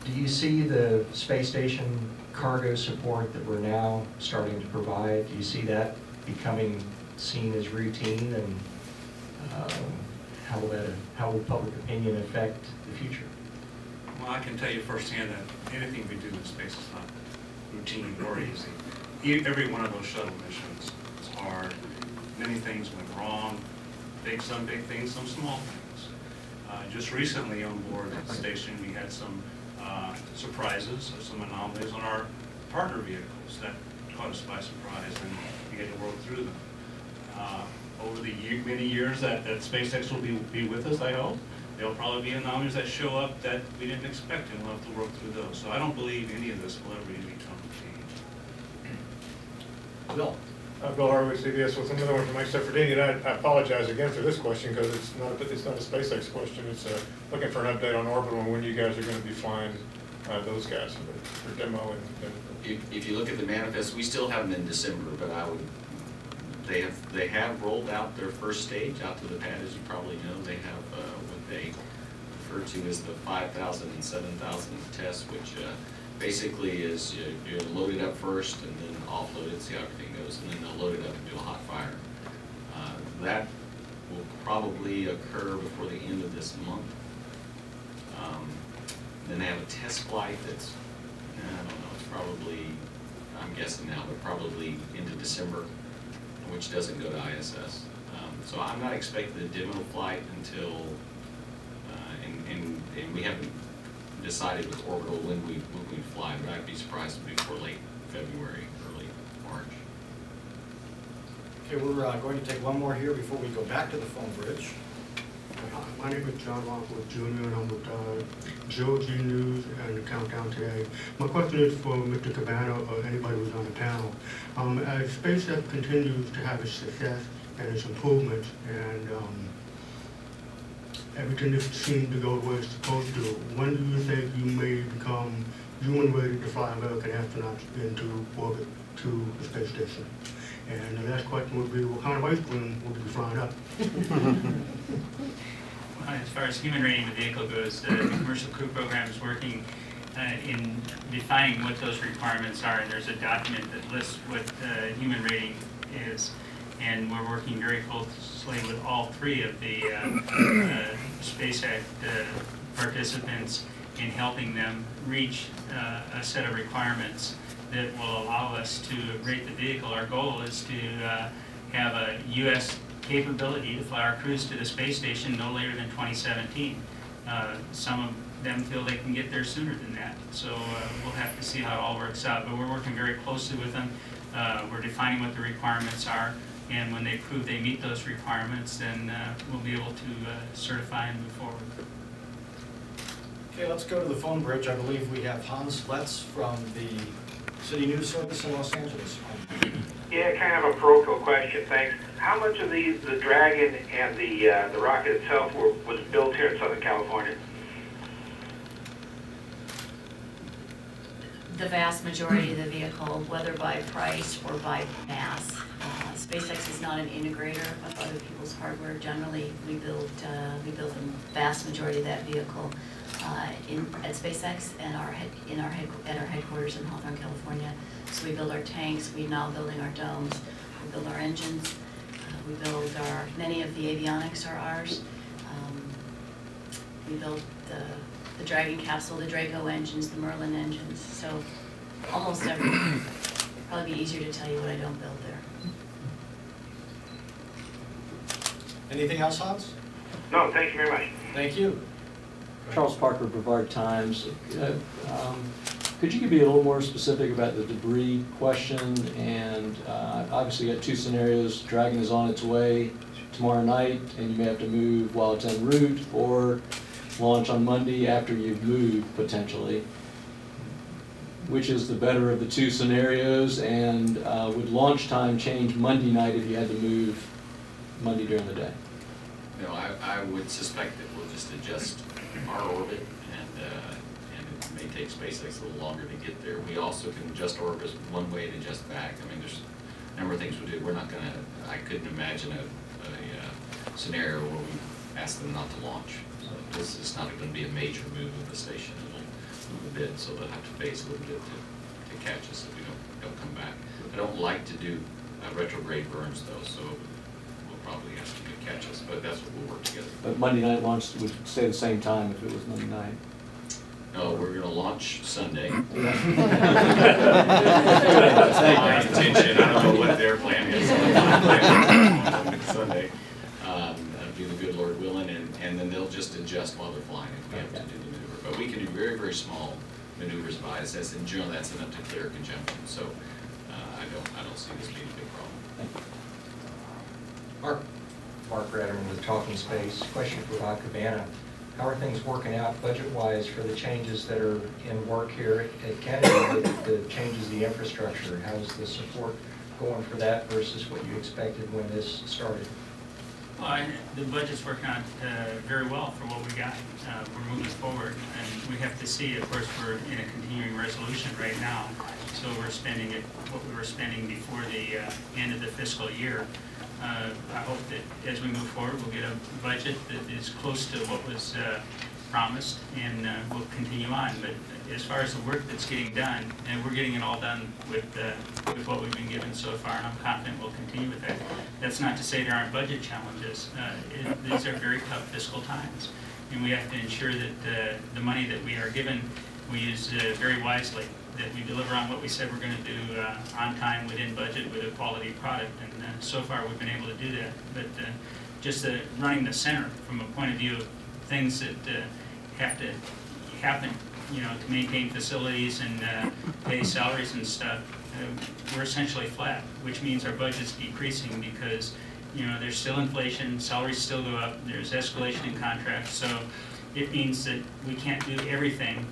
do you see the space station cargo support that we're now starting to provide, do you see that becoming seen as routine, and how will public opinion affect the future? Well, I can tell you firsthand that anything we do in space is not routine or easy. Every one of those shuttle missions was hard. Many things went wrong. Some big things, some small things. Just recently on board the station, we had some surprises, some anomalies on our partner vehicles that caught us by surprise, and we had to work through them. Over the many years that SpaceX will be with us, I hope, there'll probably be anomalies that show up that we didn't expect, and we'll have to work through those. So I don't believe any of this will ever really become routine. Bill. Bill Harwood, CBS, with another one from Mike Seferdini, and I apologize again for this question because it's not a SpaceX question. It's looking for an update on Orbital and when you guys are going to be flying those guys for demo. If you look at the manifest, we still have them in December, but they have rolled out their first stage out to the pad, as you probably know. They have what they refer to as the 5,000 and 7,000 test, which basically is you're loaded up first and then offloaded, see how everything goes, and then they'll load it up and do a hot fire. That will probably occur before the end of this month. Then they have a test flight that's, I don't know, it's probably, I'm guessing now, but probably into December, which doesn't go to ISS. So I'm not expecting the demo flight until, and we haven't decided with Orbital when we fly, but I'd be surprised before late February, early March. Okay, we're going to take one more here before we go back to the phone bridge. My name is John Lockwood Jr. and I'm with GOG News and the Countdown Today. My question is for Mr. Cabana or anybody who's on the panel. As SpaceX continues to have its success and its improvements and everything just seems to go the way it's supposed to, when do you think you may become human ready to fly American astronauts into orbit to the space station? And the last question would be, what kind of ice cream will be flying up? As far as human rating the vehicle goes, the commercial crew program is working in defining what those requirements are, and there's a document that lists what human rating is. And we're working very closely with all three of the SpaceX participants in helping them reach a set of requirements that will allow us to rate the vehicle. Our goal is to have a U.S. capability to fly our crews to the space station no later than 2017. Some of them feel they can get there sooner than that. So we'll have to see how it all works out. But we're working very closely with them. We're defining what the requirements are. And when they prove they meet those requirements, then we'll be able to certify and move forward. Okay, let's go to the phone bridge. I believe we have Hans Letz from the City News Service in Los Angeles. Yeah, kind of a parochial question, thanks. How much of the Dragon and the rocket itself was built here in Southern California? The vast majority of the vehicle, whether by price or by mass. SpaceX is not an integrator of other people's hardware. Generally, we build the vast majority of that vehicle at SpaceX and at our headquarters in Hawthorne, California. So we build our tanks. We're now building our domes. We build our engines. We build many of the avionics are ours. We build the Dragon capsule, the Draco engines, the Merlin engines. So almost everything. Probably be easier to tell you what I don't build there. Anything else, Hans? No, thank you very much. Thank you. Charles Parker, Brevard Times. Could you be a little more specific about the debris question? And obviously you got two scenarios. Dragon is on its way tomorrow night, and you may have to move while it's en route, or launch on Monday after you've moved, potentially. Which is the better of the two scenarios? And would launch time change Monday night if you had to move Monday during the day? No, I would suspect that we'll just adjust our orbit, and it may take SpaceX a little longer to get there. We also can adjust orbit one way and adjust back. I mean, there's a number of things we do. We're not going to, I couldn't imagine a scenario where we ask them not to launch. So this is not going to be a major move of the station. It'll move a bit, so they'll have to phase a little bit to catch us if we don't come back. I don't like to do retrograde burns, though, so probably has to catch us, but that's what we'll work together. But Monday night launch would stay the same time if it was Monday night? No, we're going to launch Sunday. Thank you. My intention, I don't know what their plan is. Sunday. That'll be the good Lord willing, and then they'll just adjust while they're flying if we have to do the maneuver. But we can do very, very small maneuvers by ISS. In general, that's enough to clear conjunction. So I don't see this being a big problem. Thank you. Mark Ratterman with Talking Space. Question for Bob Cabana. How are things working out budget-wise for the changes that are in work here at Kennedy, the changes in the infrastructure? How's the support going for that versus what you expected when this started? Well, the budget's working out very well for what we got. We're moving forward, and we have to see, of course, we're in a continuing resolution right now, so we're spending what we were spending before the end of the fiscal year. I hope that as we move forward, we'll get a budget that is close to what was promised, and we'll continue on. But as far as the work that's getting done, and we're getting it all done with what we've been given so far, and I'm confident we'll continue with that. That's not to say there aren't budget challenges. These are very tough fiscal times, and we have to ensure that the money that we are given, we use very wisely, that we deliver on what we said we're going to do on time, within budget, with a quality product, and so far we've been able to do that. But just running the center from a point of view of things that have to happen, you know, to maintain facilities and pay salaries and stuff, we're essentially flat, which means our budget's decreasing because you know, there's still inflation, salaries still go up, there's escalation in contracts, so it means that we can't do everything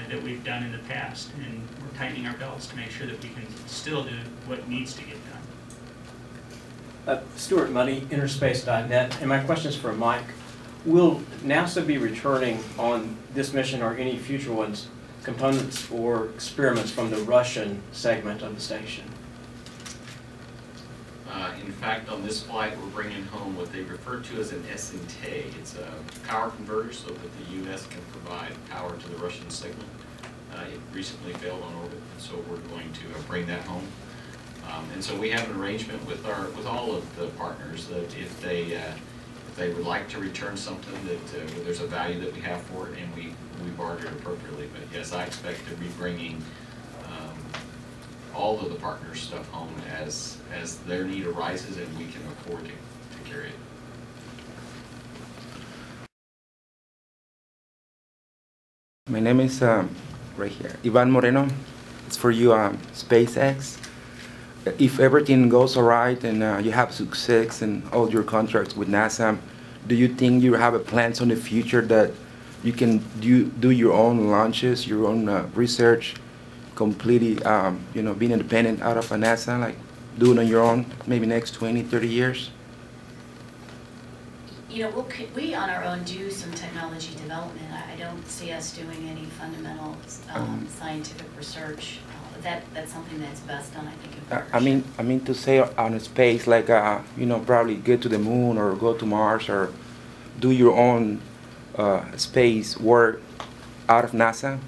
that we've done in the past, and we're tightening our belts to make sure that we can still do what needs to get done. Stuart Muddy, interspace.net, and my question is for Mike. Will NASA be returning on this mission or any future ones components or experiments from the Russian segment of the station? In fact, on this flight, we're bringing home what they refer to as an Este. It's a power converter so that the U.S. can provide power to the Russian segment. It recently failed on orbit, and so we're going to bring that home. And so we have an arrangement with all of the partners that if they would like to return something that there's a value that we have for it, and we barter appropriately. But yes, I expect to be bringing all of the partners' stuff home as their need arises and we can afford to carry it. My name is right here, Ivan Moreno. It's for you, SpaceX. If everything goes all right and you have success in all your contracts with NASA, do you think you have a plans on the future that you can do your own launches, your own research, completely, you know, being independent out of NASA, like doing on your own, maybe next 20, 30 years? You know, we on our own do some technology development. I don't see us doing any fundamental scientific research. That's something that's best done, I think, in partnership. I mean to say on a space, like, you know, probably get to the moon or go to Mars or do your own space work out of NASA?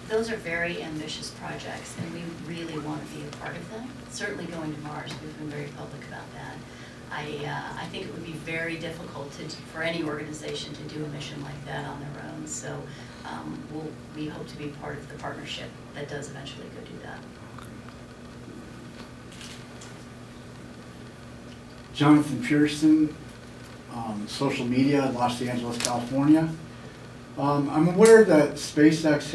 Those are very ambitious projects, and we really want to be a part of them. Certainly going to Mars, we've been very public about that. I think it would be very difficult for any organization to do a mission like that on their own. So we hope to be part of the partnership that does eventually go do that. Jonathan Pearson, social media, Los Angeles, California. I'm aware that SpaceX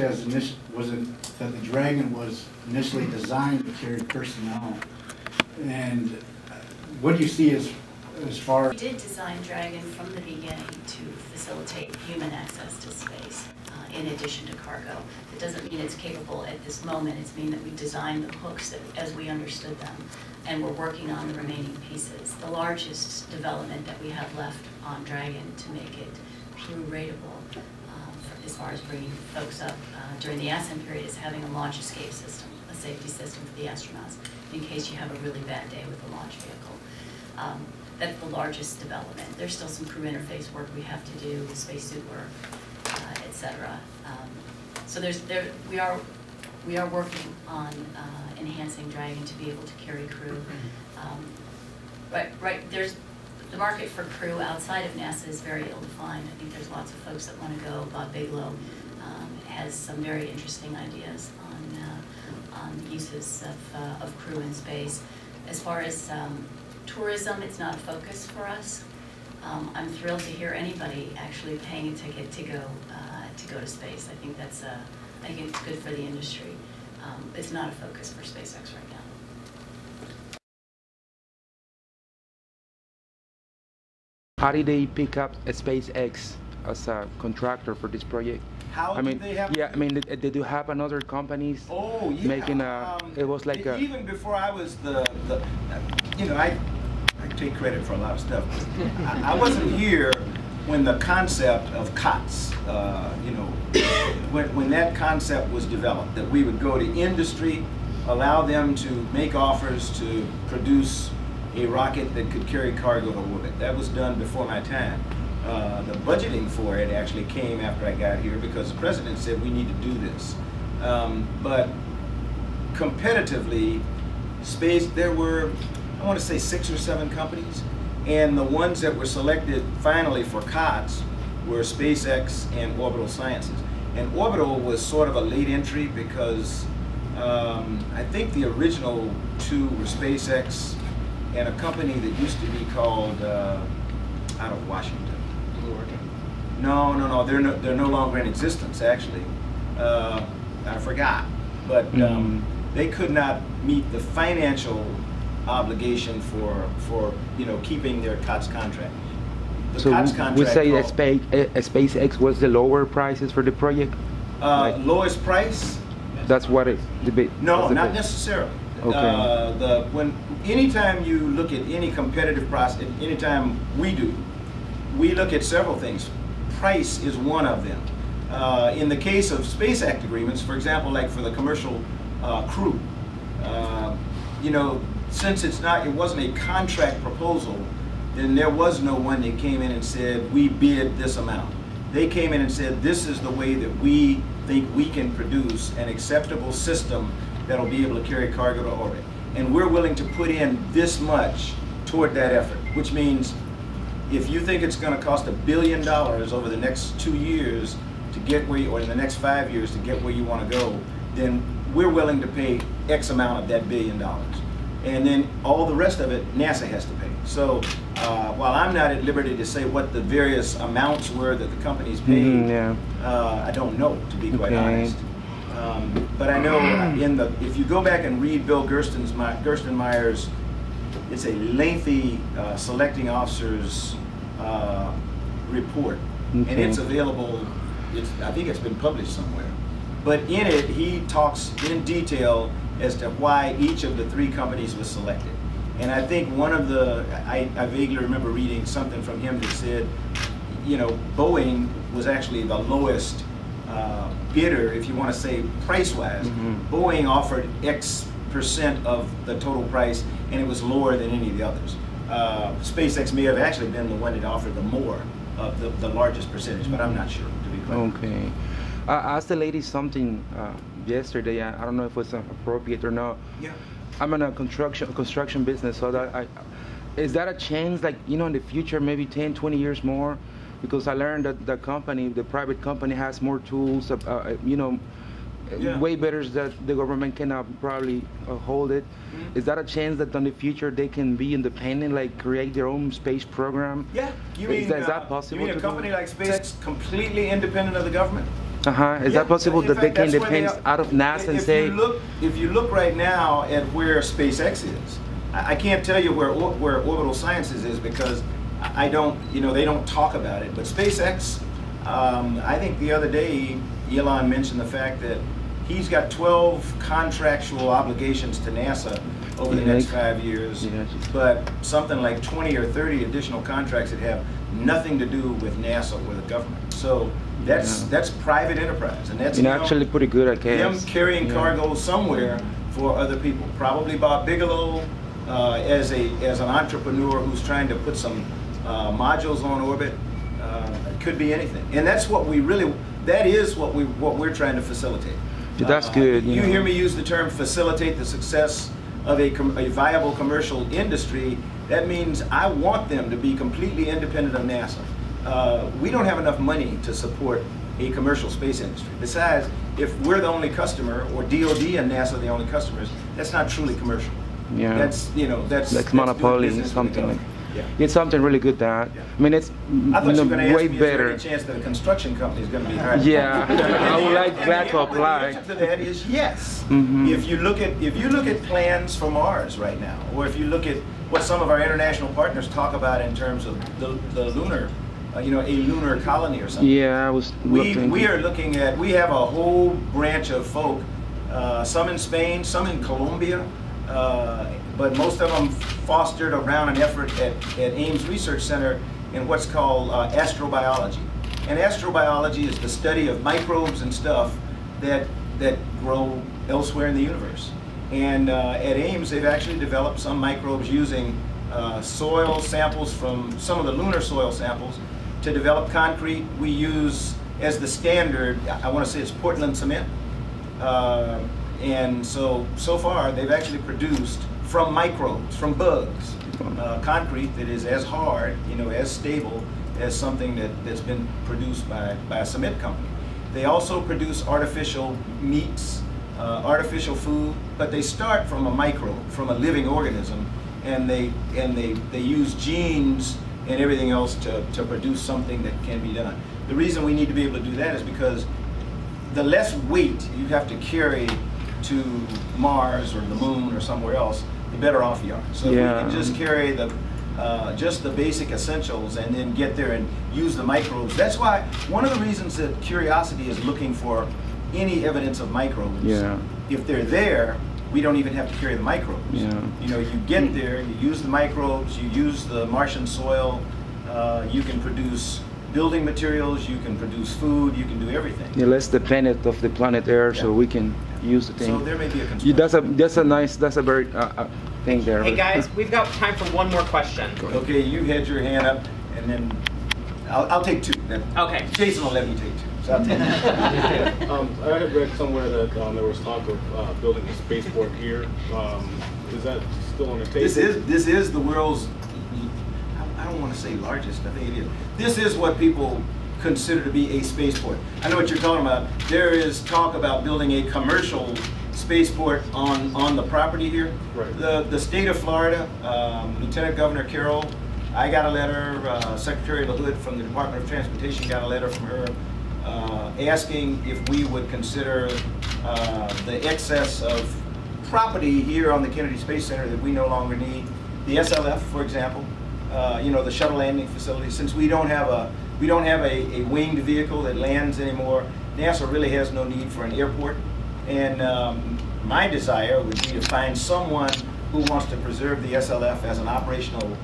that the Dragon was initially designed to carry personnel. And what do you see as far as... We did design Dragon from the beginning to facilitate human access to space, in addition to cargo. It doesn't mean it's capable at this moment. It's mean that we designed the hooks as we understood them, and we're working on the remaining pieces. The largest development that we have left on Dragon to make it crew rateable, as far as bringing folks up during the ascent period, is having a launch escape system, a safety system for the astronauts, in case you have a really bad day with the launch vehicle. That's the largest development. There's still some crew interface work we have to do, the spacesuit work, etc. So we are working on enhancing Dragon to be able to carry crew. There's the market for crew outside of NASA is very ill-defined. I think there's lots of folks that want to go. Bob Bigelow has some very interesting ideas on uses of crew in space. As far as tourism, it's not a focus for us. I'm thrilled to hear anybody actually paying a ticket to go to space. I think I think it's good for the industry. It's not a focus for SpaceX right now. How did they pick up SpaceX as a contractor for this project? How did they have? Yeah, I mean, did you have another companies? Oh yeah. Making it was like even before I was you know, I take credit for a lot of stuff. I wasn't here when the concept of COTS, you know, when that concept was developed, that we would go to industry, allow them to make offers to produce a rocket that could carry cargo to orbit. That was done before my time. The budgeting for it actually came after I got here because the president said we need to do this. But competitively, space, there were, I want to say 6 or 7 companies, and the ones that were selected finally for COTS were SpaceX and Orbital Sciences. And Orbital was sort of a late entry because I think the original 2 were SpaceX and a company that used to be called out of Washington. No, they're no longer in existence actually. I forgot, but they could not meet the financial obligation for keeping their COTS contract. The So COTS we contract say that called- SpaceX was the lower prices for the project? Lowest price? That's what it, No, not necessarily. Okay. Anytime you look at any competitive process, anytime we look at several things. Price is one of them. In the case of Space Act agreements, for example, like for the commercial crew, since it wasn't a contract proposal, then there was no one that came in and said, we bid this amount. They came in and said, this is the way that we think we can produce an acceptable system that'll be able to carry cargo to orbit. And we're willing to put in this much toward that effort, which means if you think it's going to cost $1 billion over the next 2 years to get where or in the next 5 years to get where you want to go, then we're willing to pay X amount of that $1 billion. And then all the rest of it, NASA has to pay. So while I'm not at liberty to say what the various amounts were that the companies paid, I don't know, to be quite honest. But I know if you go back and read Bill Gerstenmeyer's, it's a lengthy selecting officers report, and it's available. I think it's been published somewhere. But in it, he talks in detail as to why each of the 3 companies was selected. And I think one of I vaguely remember reading something from him that said, Boeing was actually the lowest bidder, if you want to say price-wise. Boeing offered X% of the total price, and it was lower than any of the others. SpaceX may have actually been the one that offered the more of the largest percentage, but I'm not sure, to be clear. Okay. I asked the lady something yesterday. I don't know if it's appropriate or not. Yeah. I'm in a construction business, so is that a chance, like, in the future, maybe 10, 20 years more? Because I learned that the private company has more tools, way better that the government cannot probably hold it. Is that a chance that in the future they can be independent, like create their own space program? Yeah. Is that possible? You mean a company like SpaceX completely independent of the government? Is that possible that they can depend out of NASA and say? If you look right now at where SpaceX is, I can't tell you where Orbital Sciences is because I don't, they don't talk about it. But SpaceX, I think the other day Elon mentioned the fact that he's got 12 contractual obligations to NASA over the next 5 years, but something like 20 or 30 additional contracts that have nothing to do with NASA or the government. So that's private enterprise, and that's actually pretty good, I guess. Him carrying cargo somewhere for other people. Probably Bob Bigelow, as an entrepreneur who's trying to put some modules on orbit. It could be anything, and that's what we're trying to facilitate. That's good. You hear me use the term facilitate the success of a viable commercial industry. That means I want them to be completely independent of NASA. We don't have enough money to support a commercial space industry. Besides, if we're the only customer, or DoD and NASA are the only customers, that's not truly commercial. Yeah. That's monopoly, something like. Yeah. It's something really good that. I mean, it's I thought you were going to way ask me better. Is there any chance that a construction company is going to be hired? Yeah, I would like that to apply. The answer to that is yes. If you look at plans for Mars right now, or if you look at what some of our international partners talk about in terms of the lunar, a lunar colony or something. Yeah, I was looking. We have a whole branch of folk, some in Spain, some in Colombia, but most of them fostered around an effort at Ames Research Center in what's called astrobiology. And astrobiology is the study of microbes and stuff that grow elsewhere in the universe. And at Ames, they've actually developed some microbes using soil samples from some of the lunar soil samples to develop concrete. We use as the standard, I want to say it's Portland cement. And so far, they've actually produced from microbes, from bugs, concrete that is as hard, as stable as something that's been produced by a cement company. They also produce artificial meats, artificial food, but they start from a microbe, from a living organism, and they use genes and everything else to produce something that can be done. The reason we need to be able to do that is because the less weight you have to carry to Mars or the moon or somewhere else, the better off you are. So if Yeah. we can just carry just the basic essentials and then get there and use the microbes. That's why one of the reasons that Curiosity is looking for any evidence of microbes. Yeah. If they're there, we don't even have to carry the microbes. Yeah. You know, you get there, you use the microbes, you use the Martian soil, you can produce building materials, you can produce food, you can do everything. Yeah, less dependent of the planet Earth, so we can use the thing. So there may be a concern. Yeah, that's a very thing there. Hey guys, we've got time for one more question. Okay, you had your hand up, and then I'll take two. Then. Okay. Jason will let me take two. So I'll take two. I had read somewhere that there was talk of building a spaceport here. Is that still on the table? This is the world's, I don't want to say largest, I think it is. This is what people consider to be a spaceport. I know what you're talking about. There is talk about building a commercial spaceport on the property here. Right. The state of Florida, Lieutenant Governor Carroll, I got a letter, Secretary LaHood from the Department of Transportation got a letter from her asking if we would consider the excess of property here on the Kennedy Space Center that we no longer need. The SLF, for example, you know, the shuttle landing facility. Since we don't have a winged vehicle that lands anymore, NASA really has no need for an airport. And my desire would be to find someone who wants to preserve the SLF as an operational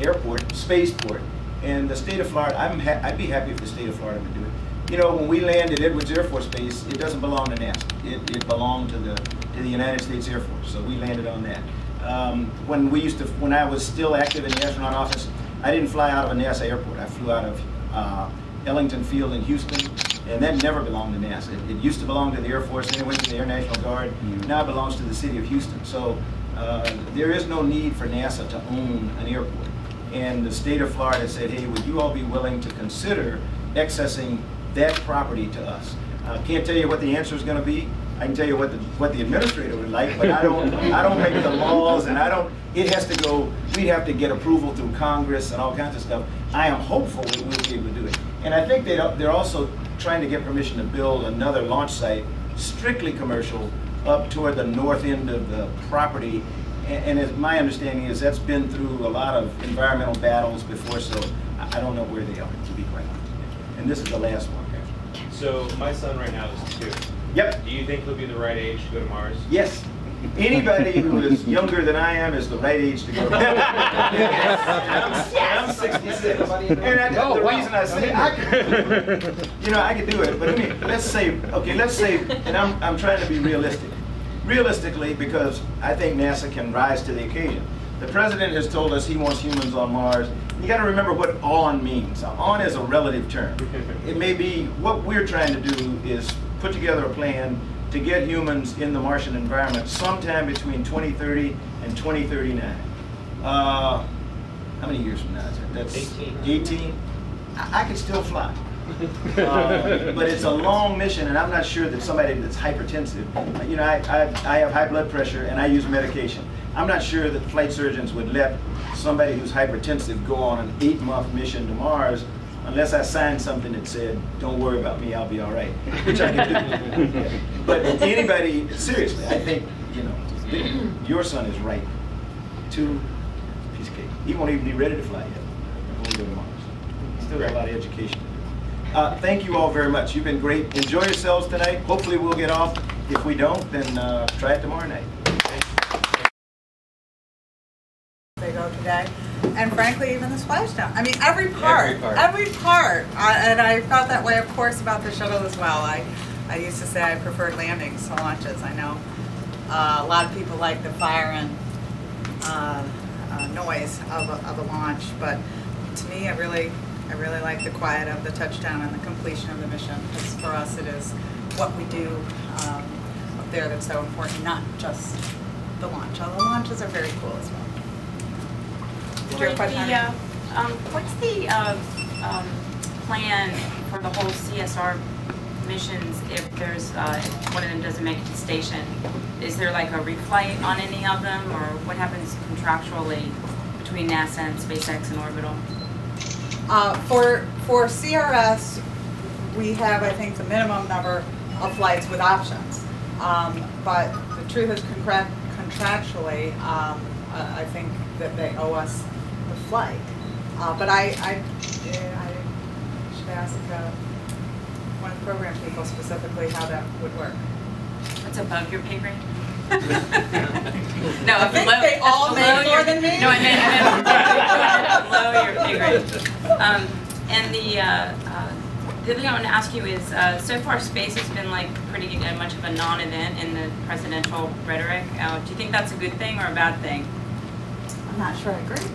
airport, spaceport. And the state of Florida, I'd be happy if the state of Florida would do it. You know, when we land at Edwards Air Force Base, it doesn't belong to NASA. It belonged to the United States Air Force, so we landed on that. When I was still active in the astronaut office, I didn't fly out of a NASA airport. I flew out of Ellington Field in Houston, and that never belonged to NASA. It used to belong to the Air Force, then it went to the Air National Guard. Now it belongs to the city of Houston. So there is no need for NASA to own an airport. And the state of Florida said, hey, would you all be willing to consider accessing that property to us? I can't tell you what the answer is going to be. I can tell you what the administrator would like, but I don't make the laws, and it has to go, we'd have to get approval through Congress and all kinds of stuff. I am hopeful that we'll be able to do it. And I think they're also trying to get permission to build another launch site, strictly commercial, up toward the north end of the property. And as my understanding is that's been through a lot of environmental battles before, so I don't know where they are, to be quite honest. And this is the last one. So my son right now is 2. Yep. Do you think he'll be the right age to go to Mars? Yes. Anybody who is younger than I am is the right age to go to Mars. I'm 66. And the reason I say I could do it, but I mean, let's say, and I'm trying to be realistic. Realistically, because I think NASA can rise to the occasion. The president has told us he wants humans on Mars. You got to remember what on means. On is a relative term. It may be, what we're trying to do is put together a plan to get humans in the Martian environment sometime between 2030 and 2039. How many years from now is it? That's 18. 18? I could still fly. But it's a long mission, and I'm not sure that somebody that's hypertensive, you know, I have high blood pressure and I use medication. I'm not sure that flight surgeons would let somebody who's hypertensive go on an 8-month mission to Mars unless I signed something that said, don't worry about me, I'll be all right, which I can do. But anybody, seriously, I think, you know, your son is right. 2, piece of cake. He won't even be ready to fly yet. We'll go to Mars. Still got a lot of education to do. Thank you all very much. You've been great. Enjoy yourselves tonight. Hopefully we'll get off. If we don't, then try it tomorrow night. They go today, and frankly, even the splashdown. I mean, every part. And I felt that way, of course, about the shuttle as well. I used to say I preferred landings to launches. I know a lot of people like the fire and noise of a launch, but to me, I really like the quiet of the touchdown and the completion of the mission. Because for us, it is what we do up there that's so important, not just the launch. Although launches are very cool as well. What's the plan for the whole CSR missions if there's if one of them doesn't make it to station? Is there like a reflight on any of them, or what happens contractually between NASA and SpaceX and Orbital? For CRS, we have, I think, the minimum number of flights with options. But the truth is, contractually, I think that they owe us the flight. But I should ask one of the program people specifically how that would work. What's above your pay grade? No, I think they all make more than me. No, I meant below your pay grade. And the other thing I want to ask you is, so far space has been like pretty much of a non-event in the presidential rhetoric. Do you think that's a good thing or a bad thing? I'm not sure I agree.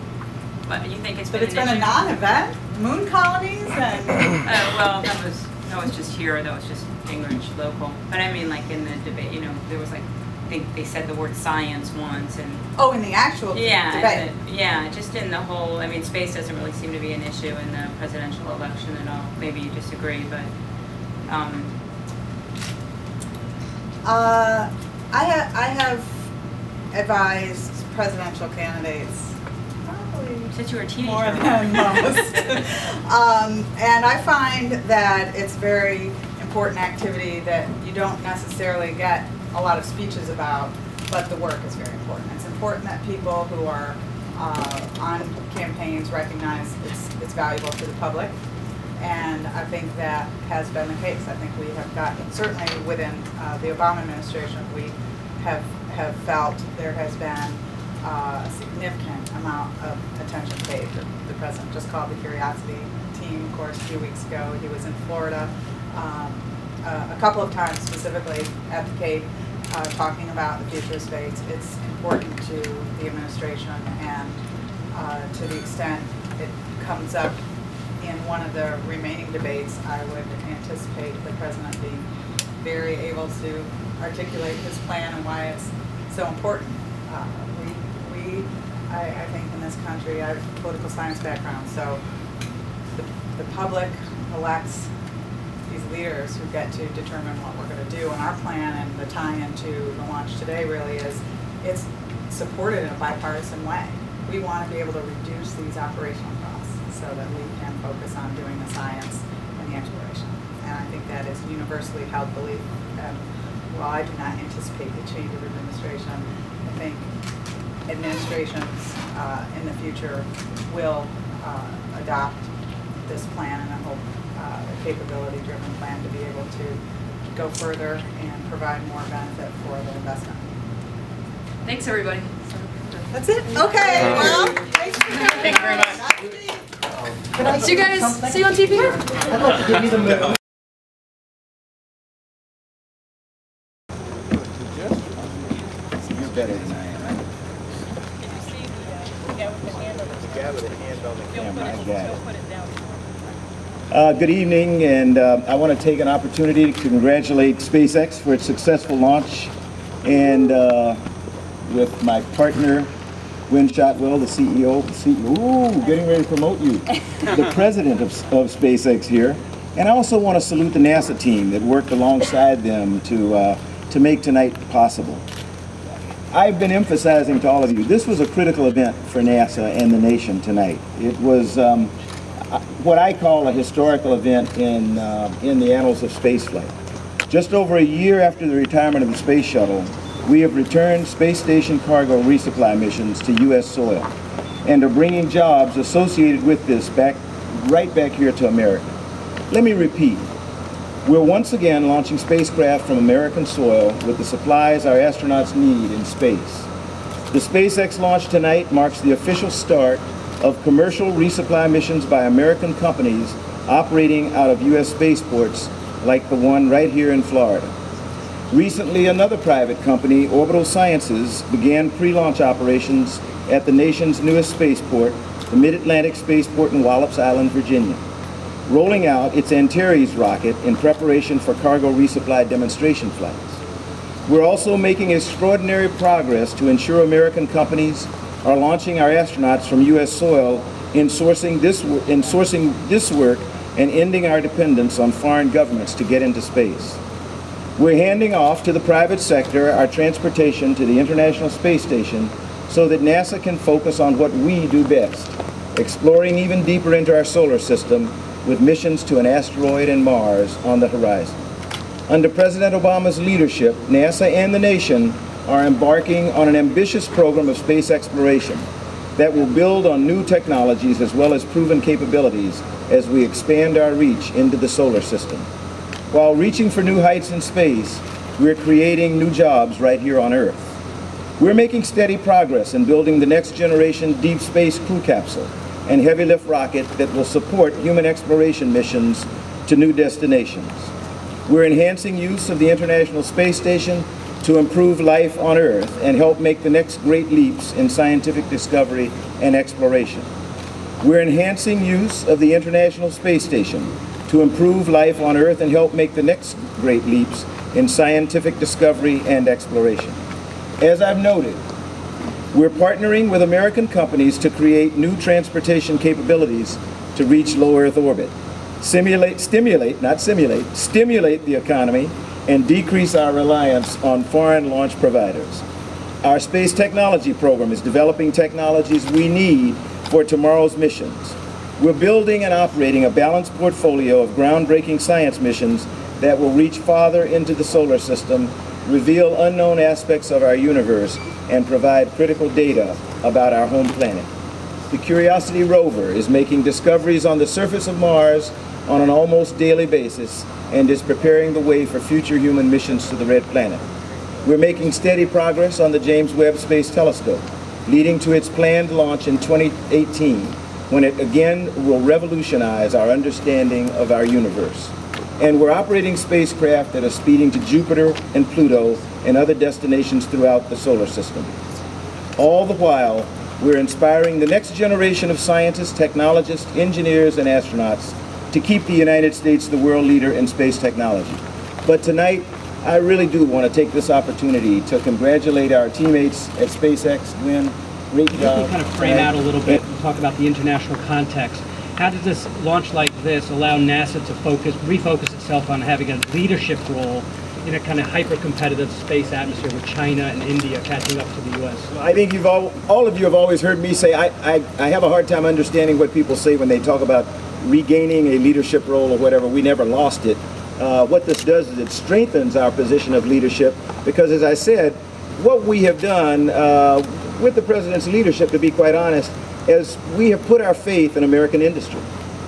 But you think it's But been it's been a non-event? Moon colonies and... well, that was just here, that was just English local. But I mean, like in the debate, you know, there was like, I think they said the word science once and... Oh, in the actual debate? Yeah, just in the whole, I mean, space doesn't really seem to be an issue in the presidential election at all. Maybe you disagree, but... I have advised presidential candidates since you were a teenager. More than most. And I find that it's very important activity that you don't necessarily get a lot of speeches about, but the work is very important. It's important that people who are on campaigns recognize it's valuable to the public, and I think that has been the case. I think we have gotten, certainly within the Obama administration, we have felt there has been a significant amount of attention paid. The president just called the Curiosity team, of course, a few weeks ago. He was in Florida a couple of times, specifically at the Cape, talking about the future of space. It's important to the administration, and to the extent it comes up in one of the remaining debates, I would anticipate the president being very able to articulate his plan and why it's so important. I think in this country, I have a political science background, so the public elects these leaders who get to determine what we're going to do. And our plan and the tie-in to the launch today really is, it's supported in a bipartisan way. We want to be able to reduce these operational costs so that we can focus on doing the science and the exploration. And I think that is universally held belief. And while I do not anticipate the change of administration, I think administrations in the future will adopt this plan, and I hope a capability-driven plan to be able to go further and provide more benefit for the investment. Thanks, everybody. That's it? Okay, well, thanks for coming. Thank you very much. Can I See you guys. See you on TV. I'd love to give you the middle. You're better than I am. Good evening, and I want to take an opportunity to congratulate SpaceX for its successful launch, and with my partner, Gwen Shotwell, the CEO, getting ready to promote you, the president of SpaceX here. And I also want to salute the NASA team that worked alongside them to make tonight possible. I've been emphasizing to all of you, this was a critical event for NASA and the nation tonight. It was what I call a historical event in the annals of spaceflight. Just over a year after the retirement of the space shuttle, we have returned space station cargo resupply missions to U.S. soil and are bringing jobs associated with this right back here to America. Let me repeat. We're once again launching spacecraft from American soil with the supplies our astronauts need in space. The SpaceX launch tonight marks the official start of commercial resupply missions by American companies operating out of U.S. spaceports like the one right here in Florida. Recently, another private company, Orbital Sciences, began pre-launch operations at the nation's newest spaceport, the Mid-Atlantic Spaceport in Wallops Island, Virginia, rolling out its Antares rocket in preparation for cargo resupply demonstration flights. We're also making extraordinary progress to ensure American companies are launching our astronauts from U.S. soil in sourcing this work and ending our dependence on foreign governments to get into space. We're handing off to the private sector our transportation to the International Space Station so that NASA can focus on what we do best, exploring even deeper into our solar system with missions to an asteroid and Mars on the horizon. Under President Obama's leadership, NASA and the nation are embarking on an ambitious program of space exploration that will build on new technologies as well as proven capabilities as we expand our reach into the solar system. While reaching for new heights in space, we're creating new jobs right here on Earth. We're making steady progress in building the next generation deep space crew capsule and heavy lift rocket that will support human exploration missions to new destinations. We're enhancing use of the International Space Station to improve life on Earth and help make the next great leaps in scientific discovery and exploration. We're enhancing use of the International Space Station to improve life on Earth and help make the next great leaps in scientific discovery and exploration. As I've noted, we're partnering with American companies to create new transportation capabilities to reach low Earth orbit, stimulate the economy, and decrease our reliance on foreign launch providers. Our space technology program is developing technologies we need for tomorrow's missions. We're building and operating a balanced portfolio of groundbreaking science missions that will reach farther into the solar system, reveal unknown aspects of our universe, and provide critical data about our home planet. The Curiosity rover is making discoveries on the surface of Mars on an almost daily basis and is preparing the way for future human missions to the Red Planet. We're making steady progress on the James Webb Space Telescope, leading to its planned launch in 2018, when it again will revolutionize our understanding of our universe. And we're operating spacecraft that are speeding to Jupiter and Pluto and other destinations throughout the solar system. All the while, we're inspiring the next generation of scientists, technologists, engineers, and astronauts to keep the United States the world leader in space technology. But tonight, I really do want to take this opportunity to congratulate our teammates at SpaceX. Gwen, great job. You can kind of frame out a little bit and talk about the international context. How does this launch like this allow NASA to refocus itself on having a leadership role in a kind of hyper-competitive space atmosphere with China and India catching up to the U.S.? I think all of you have always heard me say I have a hard time understanding what people say when they talk about regaining a leadership role or whatever. We never lost it. What this does is it strengthens our position of leadership because, as I said, what we have done with the President's leadership, to be quite honest, is we have put our faith in American industry.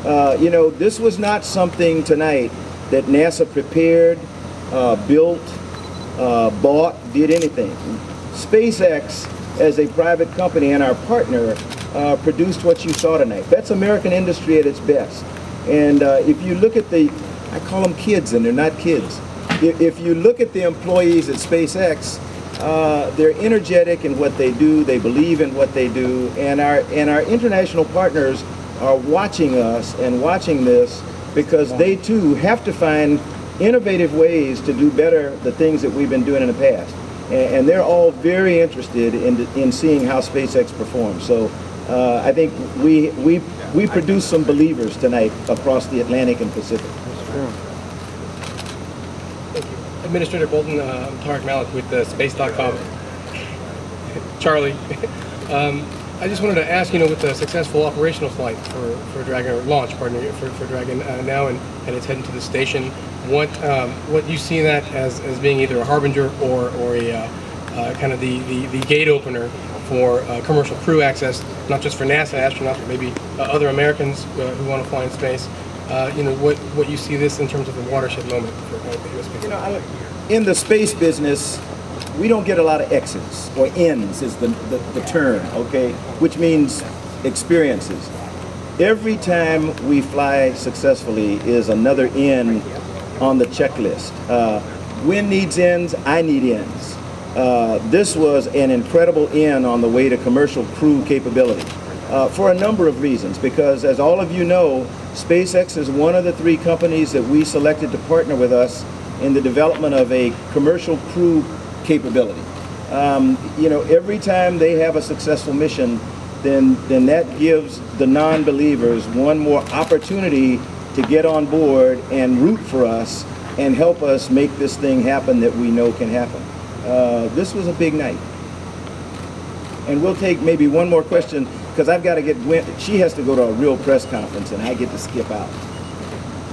You know, this was not something tonight that NASA prepared, built, bought, did anything. SpaceX, as a private company and our partner, produced what you saw tonight. That's American industry at its best. And if you look at I call them kids, and they're not kids. If you look at the employees at SpaceX, they're energetic in what they do, they believe in what they do, and our international partners are watching us and watching this because they too have to find innovative ways to do better the things that we've been doing in the past. And they're all very interested in seeing how SpaceX performs. So I think we produce some believers tonight across the Atlantic and Pacific. Thank you. Administrator Bolton, I'm Tarek Malik with Space.com. Charlie, I just wanted to ask, with the successful operational flight for Dragon, or launch, pardon me, for Dragon now, and it's heading to the station, what you see that as being either a harbinger or a kind of the gate opener for commercial crew access, not just for NASA astronauts, but maybe other Americans who want to fly in space. What you see this in terms of a watershed moment for the U.S. space. In the space business, we don't get a lot of X's, or N's is the term, okay? Which means experiences. Every time we fly successfully is another N on the checklist. Gwen needs N's, I need N's. This was an incredible N on the way to commercial crew capability for a number of reasons, because as all of you know, SpaceX is one of the 3 companies that we selected to partner with us in the development of a commercial crew capability. Every time they have a successful mission, then that gives the non-believers one more opportunity to get on board and root for us and help us make this thing happen that we know can happen. This was a big night. And we'll take maybe one more question, because I've got to get Gwen. She has to go to a real press conference, and I get to skip out.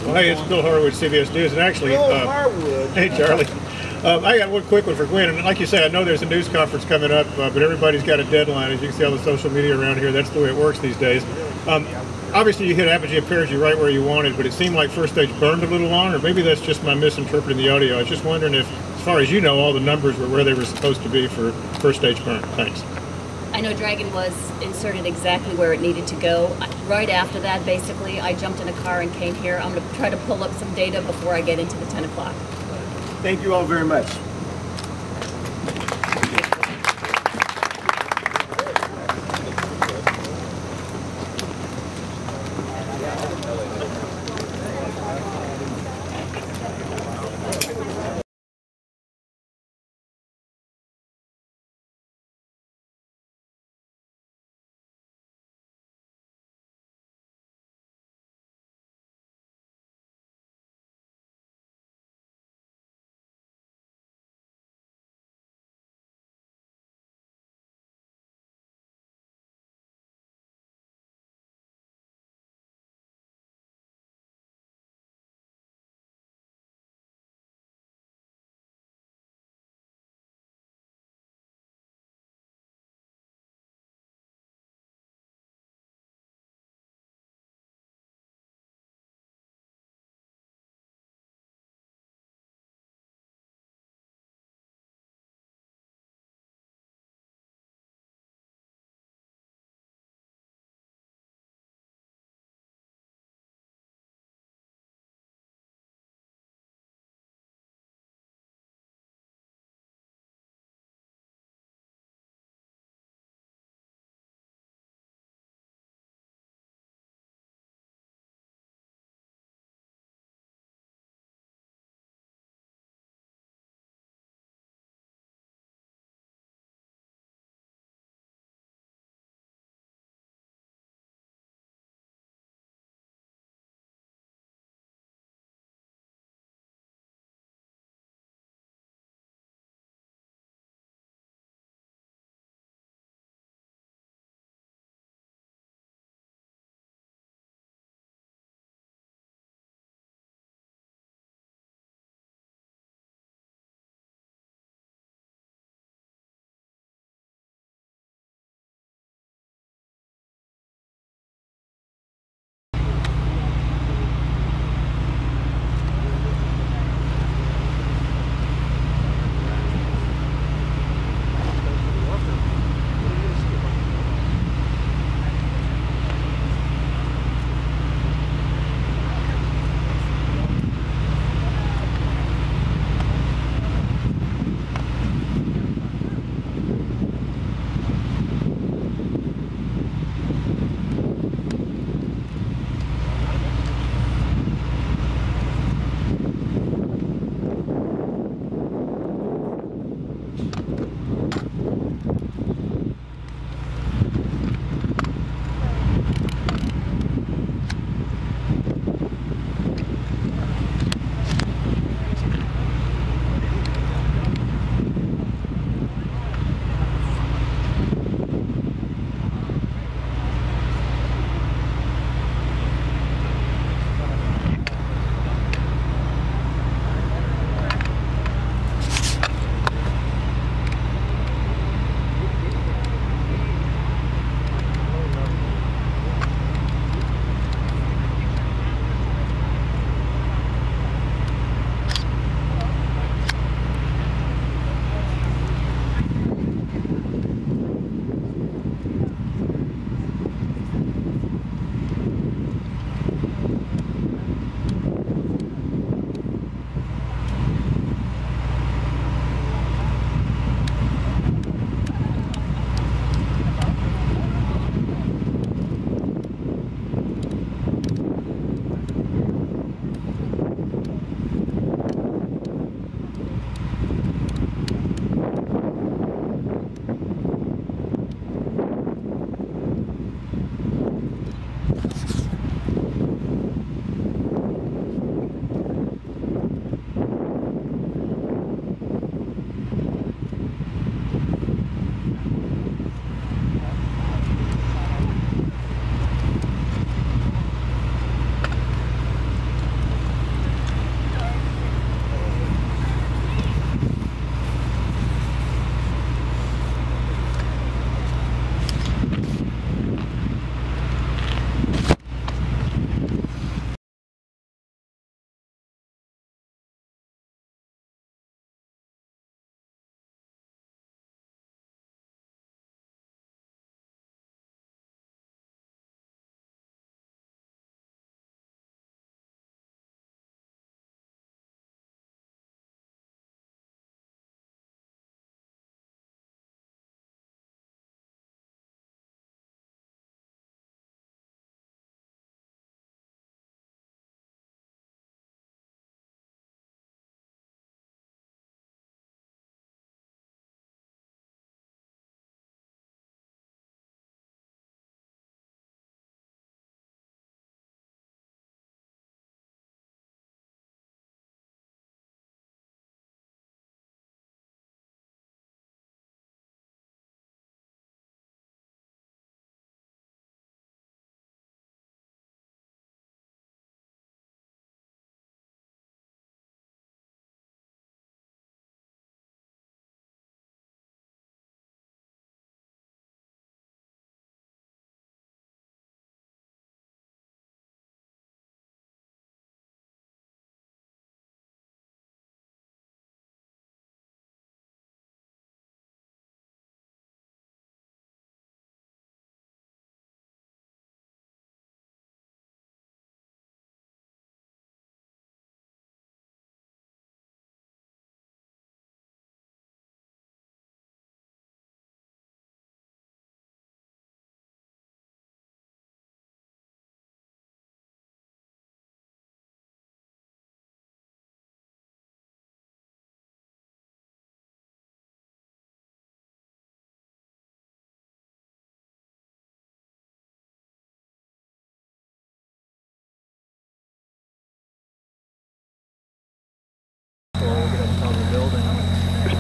Well, hey, it's Bill Harwood, CBS News, and actually, hey, Charlie. I got one quick one for Gwen, and like you say, I know there's a news conference coming up, but everybody's got a deadline. As you can see, all the social media around here, that's the way it works these days. Obviously, you hit apogee of perigee right where you wanted, but it seemed like first stage burned a little long, or maybe that's just my misinterpreting the audio. I was just wondering if, as far as you know, all the numbers were where they were supposed to be for first stage burn. Thanks. I know Dragon was inserted exactly where it needed to go. Right after that, basically, I jumped in a car and came here. I'm going to try to pull up some data before I get into the 10 o'clock. Thank you all very much.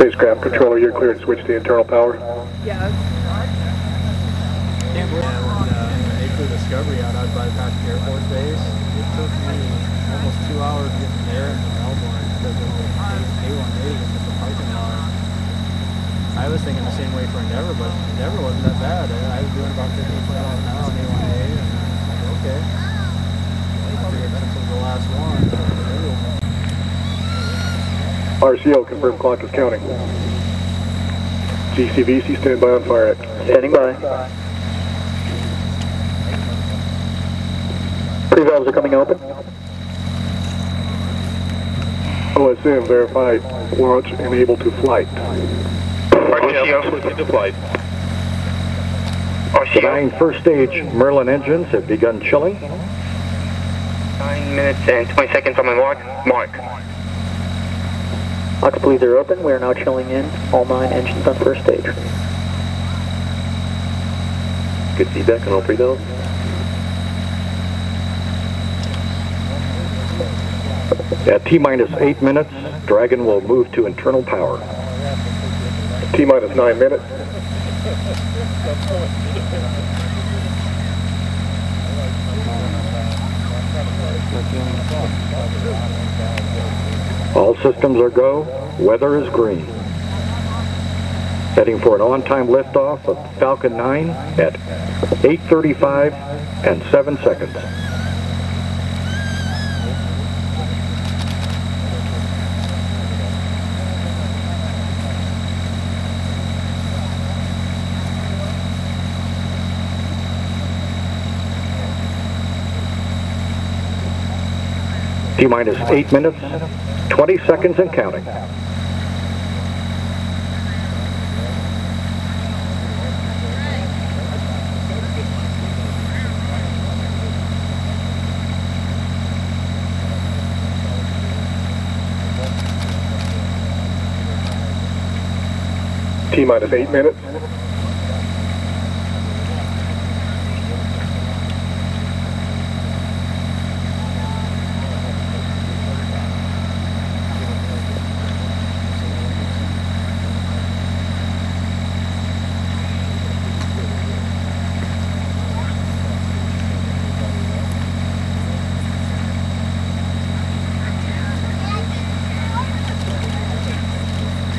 Spacecraft controller, you're cleared to switch to internal power. Yes. They flew Discovery out by the Patrick Air Force Base. It took me almost 2 hours to get from there into Melbourne because of the A1A and the parking lot. I was thinking the same way for Endeavor, but Endeavor wasn't that bad. I was doing about 15 miles an hour on A1A, and okay. I figured since it was the last one. RCO, confirmed clock is counting. GCVC, stand by on fire X. Standing by. Pre-valves are coming open. OSM, verified, launch and able to flight. RCO, switching to flight. Denying first stage Merlin engines have begun chilling. 9 minutes and 20 seconds on my mark. Mark. Aux bleeds are open. We are now chilling in all 9 engines on first stage. Good feedback on all pre-valves. At T-minus 8 minutes, Dragon will move to internal power. T-minus 9 minutes. All systems are go. Weather is green. Heading for an on-time liftoff of Falcon 9 at 8:35 and 7 seconds. T-minus 8 minutes, 20 seconds and counting. T-minus 8 minutes.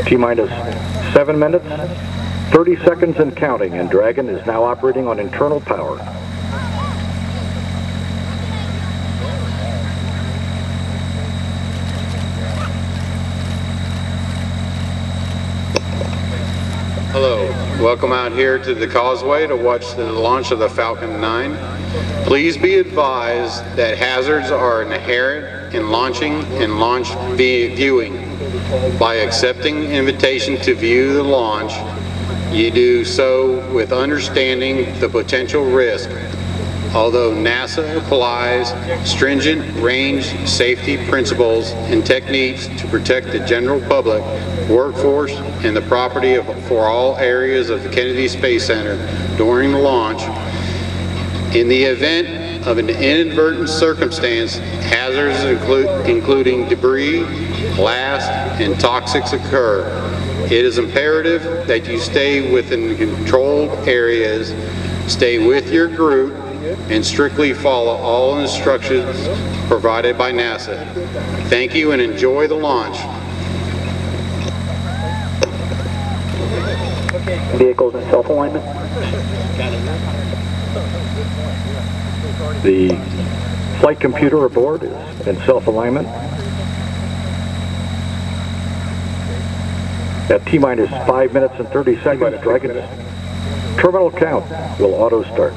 T-minus 7 minutes, 30 seconds and counting, and Dragon is now operating on internal power. Hello, welcome out here to the causeway to watch the launch of the Falcon 9. Please be advised that hazards are inherent in launching and launch viewing. By accepting the invitation to view the launch, you do so with understanding the potential risk. Although NASA applies stringent range safety principles and techniques to protect the general public, workforce, and the property for all areas of the Kennedy Space Center during the launch, in the event of an inadvertent circumstance, hazards including debris, blast, and toxics occur. It is imperative that you stay within controlled areas, stay with your group, and strictly follow all instructions provided by NASA. Thank you and enjoy the launch. Vehicles in self-alignment. The flight computer aboard is in self-alignment. At T-minus 5 minutes and 30 seconds, Dragon's terminal count will auto-start.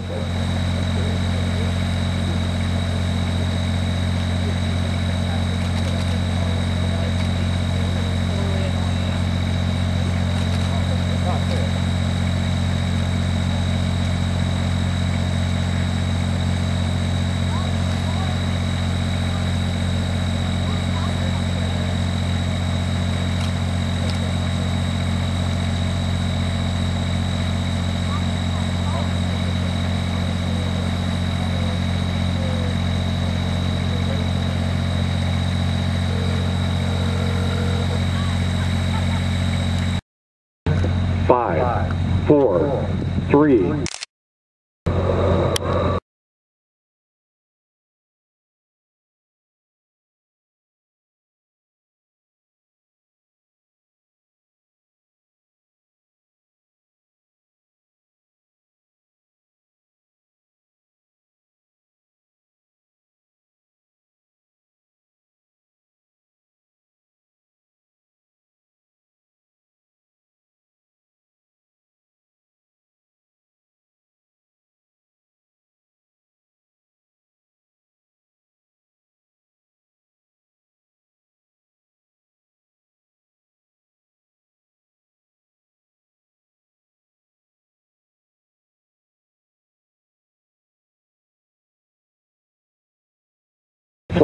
5, 4, 3.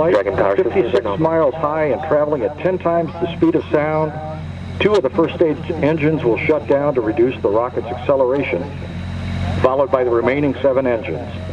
Flight 56 miles high and traveling at 10 times the speed of sound. 2 of the first stage engines will shut down to reduce the rocket's acceleration, followed by the remaining 7 engines.